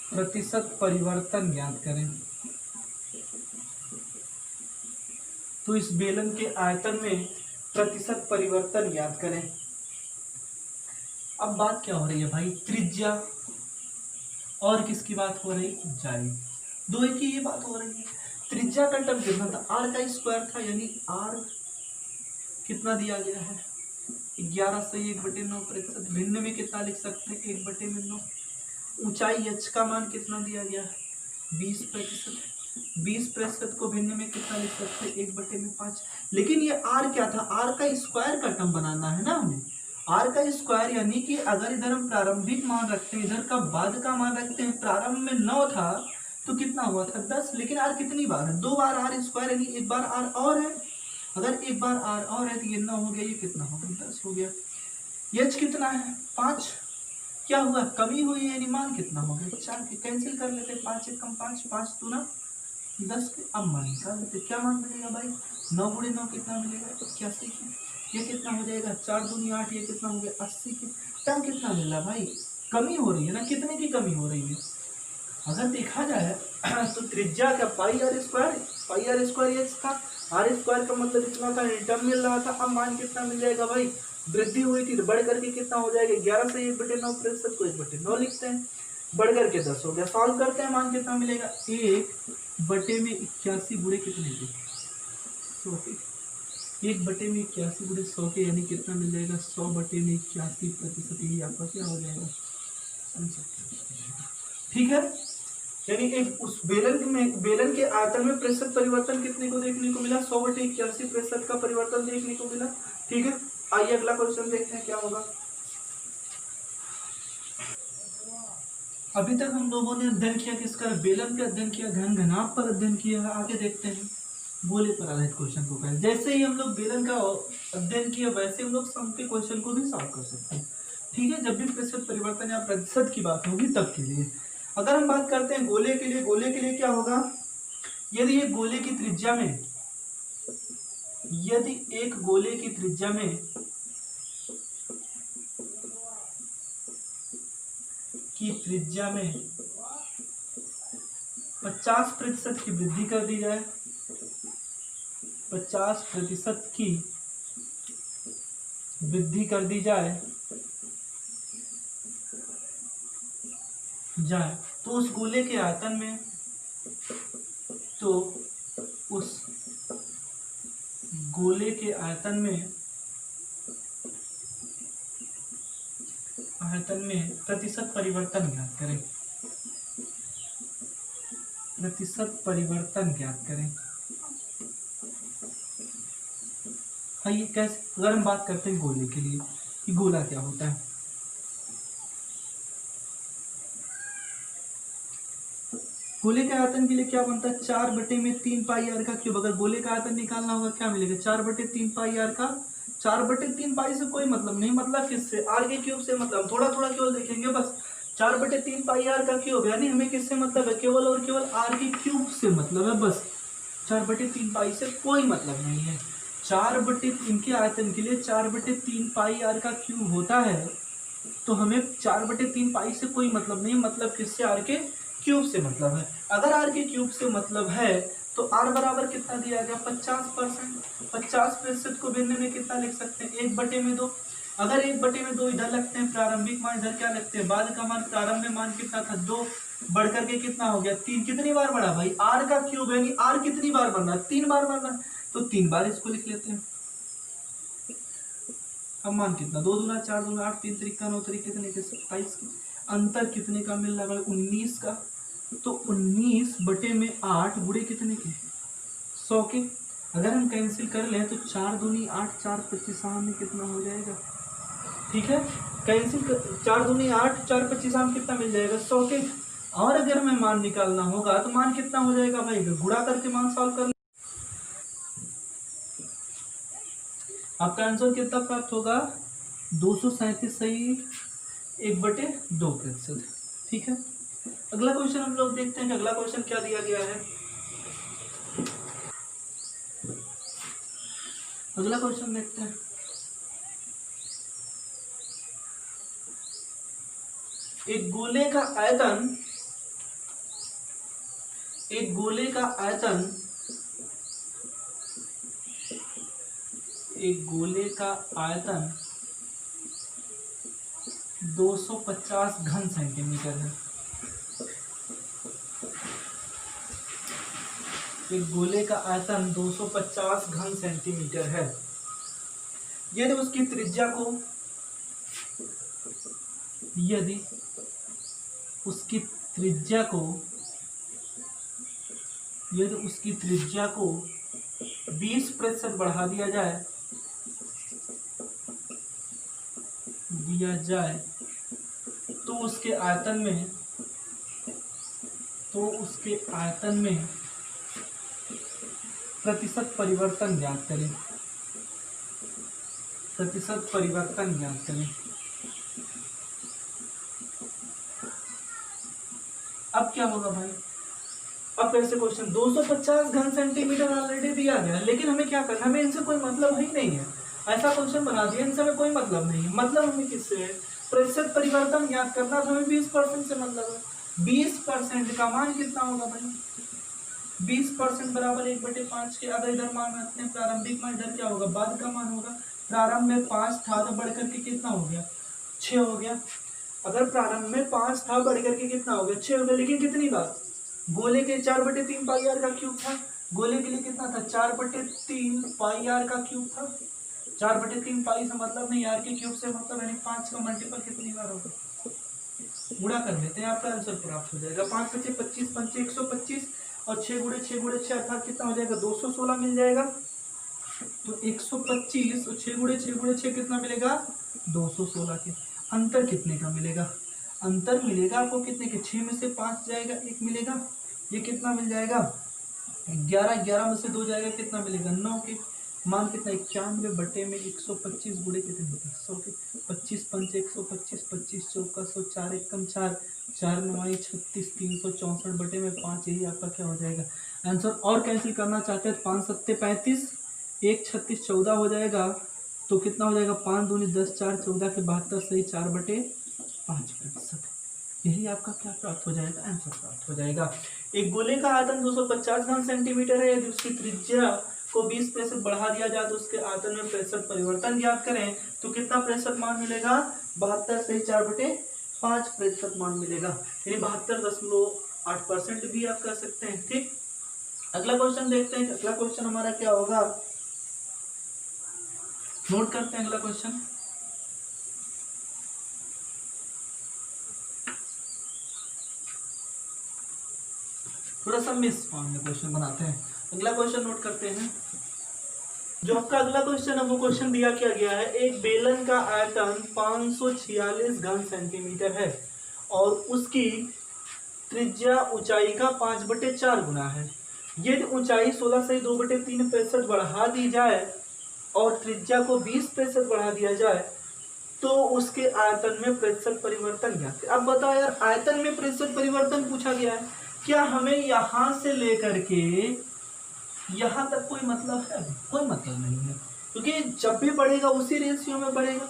प्रतिशत परिवर्तन ज्ञात करें। तो इस बेलन के आयतन में प्रतिशत परिवर्तन ज्ञात करें। अब बात क्या हो रही है भाई, त्रिज्या और किसकी बात हो रही, ऊंचाई, दो एक ही ये बात हो रही है। त्रिज्या का टर्म कितना था, आर का स्क्वायर था, यानी आर कितना दिया गया है, 11 से 1/9%। भिन्न में कितना लिख सकते हैं, 1/9। ऊंचाई एच का मान कितना दिया गया है, 20%। 20% को भिन्न में कितना लिख सकते हैं, 1/5। लेकिन ये आर क्या था, आर का स्क्वायर का टर्म बनाना है ना हमें। आर का स्क्वायर यानी कि अगर इधर हम प्रारंभिक मान रखते हैं, इधर का बाद का मान रखते हैं। प्रारंभ में 9 था तो कितना हुआ था 10, लेकिन आर कितनी बार है, 2 बार आर स्क्वायर, यानी एक बार आर और है। अगर एक बार आर और है तो ये 9 हो गया, ये कितना हो गया 10 हो गया। एच कितना है 5, क्या हुआ कमी हुई है, यानी मान कितना हो गया 4 के कैंसिल कर लेते हैं, 5 एक कम 5, 5 दूना 10 के। अब मान निकाल लेते, क्या मान मिलेगा भाई, 9 गुणे 9 कितना मिलेगा 81 के। ये कितना हो जाएगा 4 दूनी 8, ये कितना हो गया 80 के। टर्म कितना मिल रहा भाई, कमी हो रही है ना, कितने की कमी हो रही है। अगर देखा जाए तो त्रिज्या क्या पाई आर स्क्वायर एच था, आर स्क्वायर का मतलब इतना था, टर्म मिल रहा था। अब मान कितना मिल जाएगा भाई, वृद्धि हुई थी तो बढ़ करके कितना हो जाएगा 11 से 1/9 प्रतिशत को 1/9 लिखते हैं, बढ़ करके 10 हो गया। सॉल्व करते हैं, मान कितना मिलेगा 1/81 गुणे कितने के 100 के, 1/81 गुणे 100 के, यानी कितना मिल जाएगा 100/81%। ये आपका क्या हो जाएगा, ठीक है। यानी एक उस बेलन के आयतन में प्रतिशत परिवर्तन कितने को देखने को मिला, 100/81% का परिवर्तन देखने को मिला। ठीक है, आइए अगला क्वेश्चन देखते हैं क्या होगा। अभी तक हम लोगों ने अध्ययन किया किसका, बेलन का अध्ययन किया, घन घनाभ पर अध्ययन किया है। आगे देखते हैं गोले पर आधारित क्वेश्चन को करें। जैसे ही हम लोग बेलन का अध्ययन किया वैसे हम लोग सम के क्वेश्चन को भी सॉल्व कर सकते हैं। ठीक है, जब भी प्रतिशत परिवर्तन या प्रतिशत की बात होगी तब के लिए। अगर हम बात करते हैं गोले के लिए, गोले के लिए क्या होगा, यदि एक गोले की त्रिज्या में, यदि एक गोले की त्रिज्या में की त्रिज्या में 50% की वृद्धि कर दी जाए, 50% की वृद्धि कर दी जाए तो उस गोले के आयतन में, तो उस गोले के आयतन में प्रतिशत परिवर्तन ज्ञात करें, प्रतिशत परिवर्तन ज्ञात करें। हाँ, ये कैसे, अगर हम बात करते हैं गोले के लिए कि गोला क्या होता है, गोले के आयतन के लिए क्या बनता है 4/3 पाई आर का क्यूब। अगर गोले का आयतन निकालना होगा क्या मिलेगा 4/3 पाई आर का, 4/3 पाई से कोई मतलब नहीं, मतलब किससे, आर के क्यूब से मतलब, थोड़ा थोड़ा केवल देखेंगे बस। 4/3 पाई आर का क्यूब, यानी हमें किससे मतलब है, केवल और केवल आर के क्यूब से मतलब है बस, 4/3 पाई से कोई मतलब नहीं है। 4/3 के आयतन के लिए 4/3 पाई आर का क्यूब होता है, तो हमें 4/3 पाई से कोई मतलब नहीं, मतलब किससे, आर के क्यूब से मतलब है। अगर आर के क्यूब से मतलब है तो आर बराबर कितना दिया गया 50%, 50% को भिन्न में कितना लिख सकते हैं 1/2। अगर 1/2 इधर लगते हैं, प्रारंभिक मान इधर क्या लगते हैं, बाद का मान, प्रारंभ में मान कितना था 2, बढ़ करके कितना हो गया 3, कितनी बार बढ़ा भाई, आर का क्यूब है, आर कितनी बार बढ़ रहा है 3 बार बढ़ रहा है, तो 3 बार इसको लिख लेते हैं। अब मान कितना 2 दूना 4 दूना 8, 3 त्रिक 9 त्रिक कितने के 27 के, अंतर कितने का मिल रहा है 19 का, तो 19/8 गुणे कितने के 100 के। अगर हम कैंसिल कर लें तो 4 दूनी 8, 4 25 में कितना हो जाएगा, ठीक है, कैंसिल कर 4 दूनी 8, 4 25 में कितना मिल जाएगा 100 के। और अगर हमें मान निकालना होगा तो मान कितना हो जाएगा भाई, गुणा करके मान सॉल्व कर, आपका आंसर कितना प्राप्त होगा 237 सही 1/2%। ठीक है, अगला क्वेश्चन हम लोग देखते हैं कि अगला क्वेश्चन क्या दिया गया है। अगला क्वेश्चन देखते हैं, एक गोले का आयतन, एक गोले का आयतन, एक गोले का आयतन 250 घन सेंटीमीटर है। एक गोले का आयतन 250 घन सेंटीमीटर है। यदि उसकी त्रिज्या को, यदि उसकी त्रिज्या को, यदि उसकी त्रिज्या को 20% बढ़ा दिया जाए तो उसके आयतन में तो उसके आयतन में प्रतिशत परिवर्तन ज्ञात करें। प्रतिशत परिवर्तन ज्ञात करें। अब क्या होगा भाई, अब कैसे क्वेश्चन 250 घन सेंटीमीटर ऑलरेडी दिया गया है, लेकिन हमें क्या करना है, हमें इनसे कोई मतलब ही नहीं है। ऐसा क्वेश्चन बना दिया, इनसे हमें कोई मतलब नहीं है। मतलब हमें किससे है, प्रतिशत परिवर्तन ज्ञात करना, तो हमें 20% से मतलब है। 20% का मान कितना होगा भाई, 20% बराबर 1/5 के। अगर इधर मान रखते हैं प्रारंभिक मान, इधर क्या होगा, बाद का मान होगा। प्रारंभ में 5 था तो बढ़ करके कितना हो गया, 6 हो गया। अगर प्रारंभ में 5 था बढ़ करके कितना हो गया, 6 हो गया। लेकिन कितनी बार, गोले के 4/3 पाई आर का क्यूब था। गोले के लिए कितना था, 4/3 पाई आर का क्यूब था। 4/3 पाई से मतलब नहीं, आर के क्यूब से मतलब यानी 5 का मल्टीपल कितनी बार होगा, गुणा कर लेते हैं, आपका आंसर प्राप्त हो जाएगा। 5 × 5 = 25, 5 × 125 और 6 × 6 × 6 अर्थात कितना हो जाएगा, 216 मिल जाएगा। तो 125 और 6 × 6 × 6 कितना मिलेगा, 216 के। अंतर कितने का मिलेगा, अंतर मिलेगा आपको कितने के, 6 में से 5 जाएगा, 1 मिलेगा। ये कितना मिल जाएगा, 11, 11 में से 2 जाएगा, कितना मिलेगा, 9 के। मान कितना, 91 में 125 गुणे कितने होते हैं, 100 के। 25 × 5 = 125, 25 × 4 = 100, 4 × 1 = 4, 4 × 9 = 36, 364 में 5, यही आपका क्या हो जाएगा आंसर। और कैंसिल करना चाहते हैं, 5 × 7 = 35, 1 × 36 = 14 हो जाएगा। तो कितना हो जाएगा, 5 × 2 = 10, 4 × 14 के 72, सही 4/5%। यही आपका क्या प्राप्त हो जाएगा, आंसर प्राप्त हो जाएगा। एक गोले का आयतन 250 घन सेंटीमीटर है। यदि उसकी त्रिज्या को 20% बढ़ा दिया जाए तो उसके आयतन में प्रतिशत परिवर्तन ज्ञात करें, तो कितना प्रतिशत मान मिलेगा, 72, सही 4/5% मान मिलेगा, यानी 72.8% भी आप कर सकते हैं। ठीक, अगला क्वेश्चन देखते हैं। अगला क्वेश्चन हमारा क्या होगा, नोट करते हैं अगला क्वेश्चन। थोड़ा सा मिस फॉर्म में क्वेश्चन बनाते हैं। अगला क्वेश्चन नोट करते हैं। जो आपका अगला क्वेश्चन है वो क्वेश्चन दिया क्या गया है, एक बेलन का आयतन 546 घन सेंटीमीटर है और उसकी त्रिज्या ऊंचाई का 5/4 गुना है। यदि ऊंचाई 16 से 2/3% बढ़ा दी जाए और त्रिज्या को 20% बढ़ा दिया जाए तो उसके आयतन में प्रतिशत परिवर्तन ज्ञात करें। अब बताओ यार, आयतन में प्रतिशत परिवर्तन पूछा गया है, क्या हमें यहां से लेकर के यहां तक कोई मतलब है, कोई मतलब नहीं है, क्योंकि जब भी बढ़ेगा उसी रेशियो में बढ़ेगा।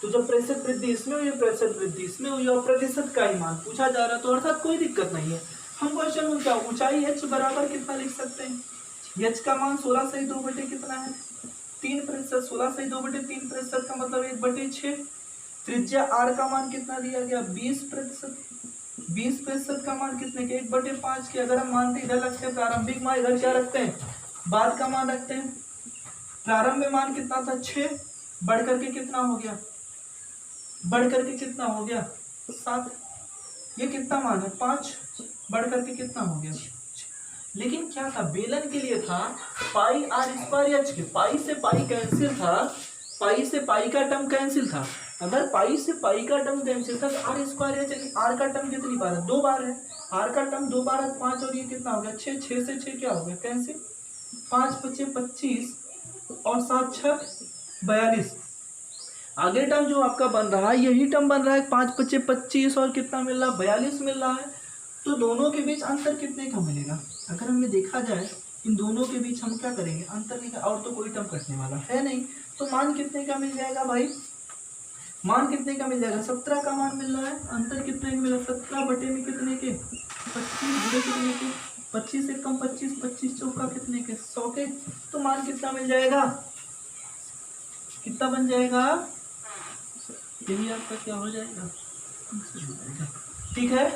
तो जब प्रतिशत वृद्धि इसमें हुई, प्रतिशत वृद्धि इसमें हुई और प्रतिशत का ही मान पूछा जा रहा है, तो अर्थात कोई दिक्कत नहीं है। हम क्वेश्चन में क्या, ऊंचाई h बराबर कितना लिख सकते हैं, h का मान 16 से 2 कितना है, 3%। 16 से 2/3% का मतलब 1/6। त्रिज्या r का मान कितना दिया गया, 20%। 20% का मान कितने के, 1/5 के। अगर हम मानते इधर रखते हैं प्रारंभिक मान, इधर क्या रखते हैं, बाद का मान रखते हैं। प्रारंभ में मान कितना था, 6, बढ़ करके कितना हो गया, बढ़ करके कितना हो गया, 7। ये कितना मान है, 5, बढ़ करके कितना हो गया। लेकिन क्या था, बेलन के लिए था पाई आर स्क्वायर एच के, पाई से पाई कैंसिल था, पाई से पाई का टर्म कैंसिल था। अगर पाई से पाई का टर्म कैंसिल था तो आर स्क्वायर एच, आर का टर्म कितनी बार है, 2 बार है। आर का टर्म 2 बार है, 5 और ये कितना हो गया, 6, 6 से 6 क्या हो गया कैंसिल, 5 × 5 = 25 और 7 × 6 = 42। आगे टर्म जो आपका बन रहा है यही टर्म बन रहा है, 5 × 5 = 25 और कितना मिल रहा है, 42 मिल रहा है। तो दोनों के बीच अंतर कितने का मिलेगा, अगर हमें देखा जाए इन दोनों के बीच हम क्या करेंगे, अंतर निकाल, और तो कोई टर्म कटने वाला है नहीं, तो मान कितने का मिल जाएगा भाई, मान कितने का मिल जाएगा, 17 का मान मिल रहा है। अंतर कितने का मिला, 17 बटे में कितने के, 25 गुणे कितने के, 25 से कम 25, 25 चौका कितने के, 100 के। तो मान कितना मिल जाएगा, कितना बन जाएगा, यही आपका क्या हो जाएगा, ठीक है,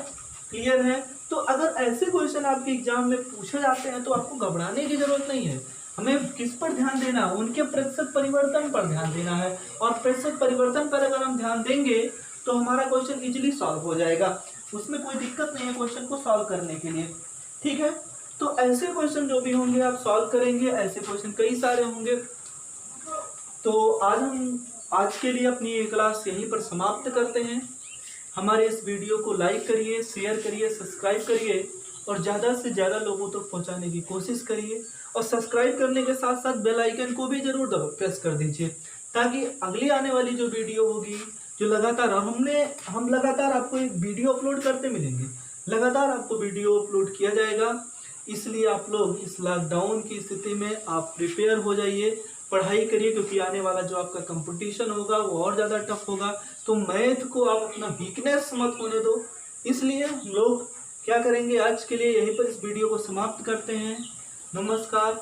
क्लियर है। तो अगर ऐसे क्वेश्चन आपके एग्जाम में पूछे जाते हैं तो आपको घबराने की जरूरत नहीं है। हमें किस पर ध्यान देना है, उनके प्रतिशत परिवर्तन पर ध्यान देना है, और प्रतिशत परिवर्तन पर अगर हम ध्यान देंगे तो हमारा क्वेश्चन इजीली सॉल्व हो जाएगा, उसमें कोई दिक्कत नहीं है क्वेश्चन को सॉल्व करने के लिए, ठीक है। तो ऐसे क्वेश्चन जो भी होंगे आप सॉल्व करेंगे, ऐसे क्वेश्चन कई सारे होंगे। तो आज के लिए अपनी ये क्लास यहीं पर समाप्त करते हैं। हमारे इस वीडियो को लाइक करिए, शेयर करिए, सब्सक्राइब करिए और ज़्यादा से ज़्यादा लोगों तक पहुंचाने की कोशिश करिए। और सब्सक्राइब करने के साथ साथ बेल आइकन को भी ज़रूर प्रेस कर दीजिए, ताकि अगली आने वाली जो वीडियो होगी, जो लगातार हम लगातार आपको एक वीडियो अपलोड करते मिलेंगे, लगातार आपको वीडियो अपलोड किया जाएगा। इसलिए आप लोग इस लॉकडाउन की स्थिति में आप प्रिपेयर हो जाइए, पढ़ाई करिए, क्योंकि आने वाला जो आपका कंपटीशन होगा वो और ज़्यादा टफ होगा। तो मैथ को आप अपना वीकनेस मत होने दो। इसलिए हम लोग क्या करेंगे, आज के लिए यहीं पर इस वीडियो को समाप्त करते हैं। नमस्कार,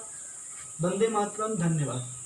वंदे मातरम, धन्यवाद।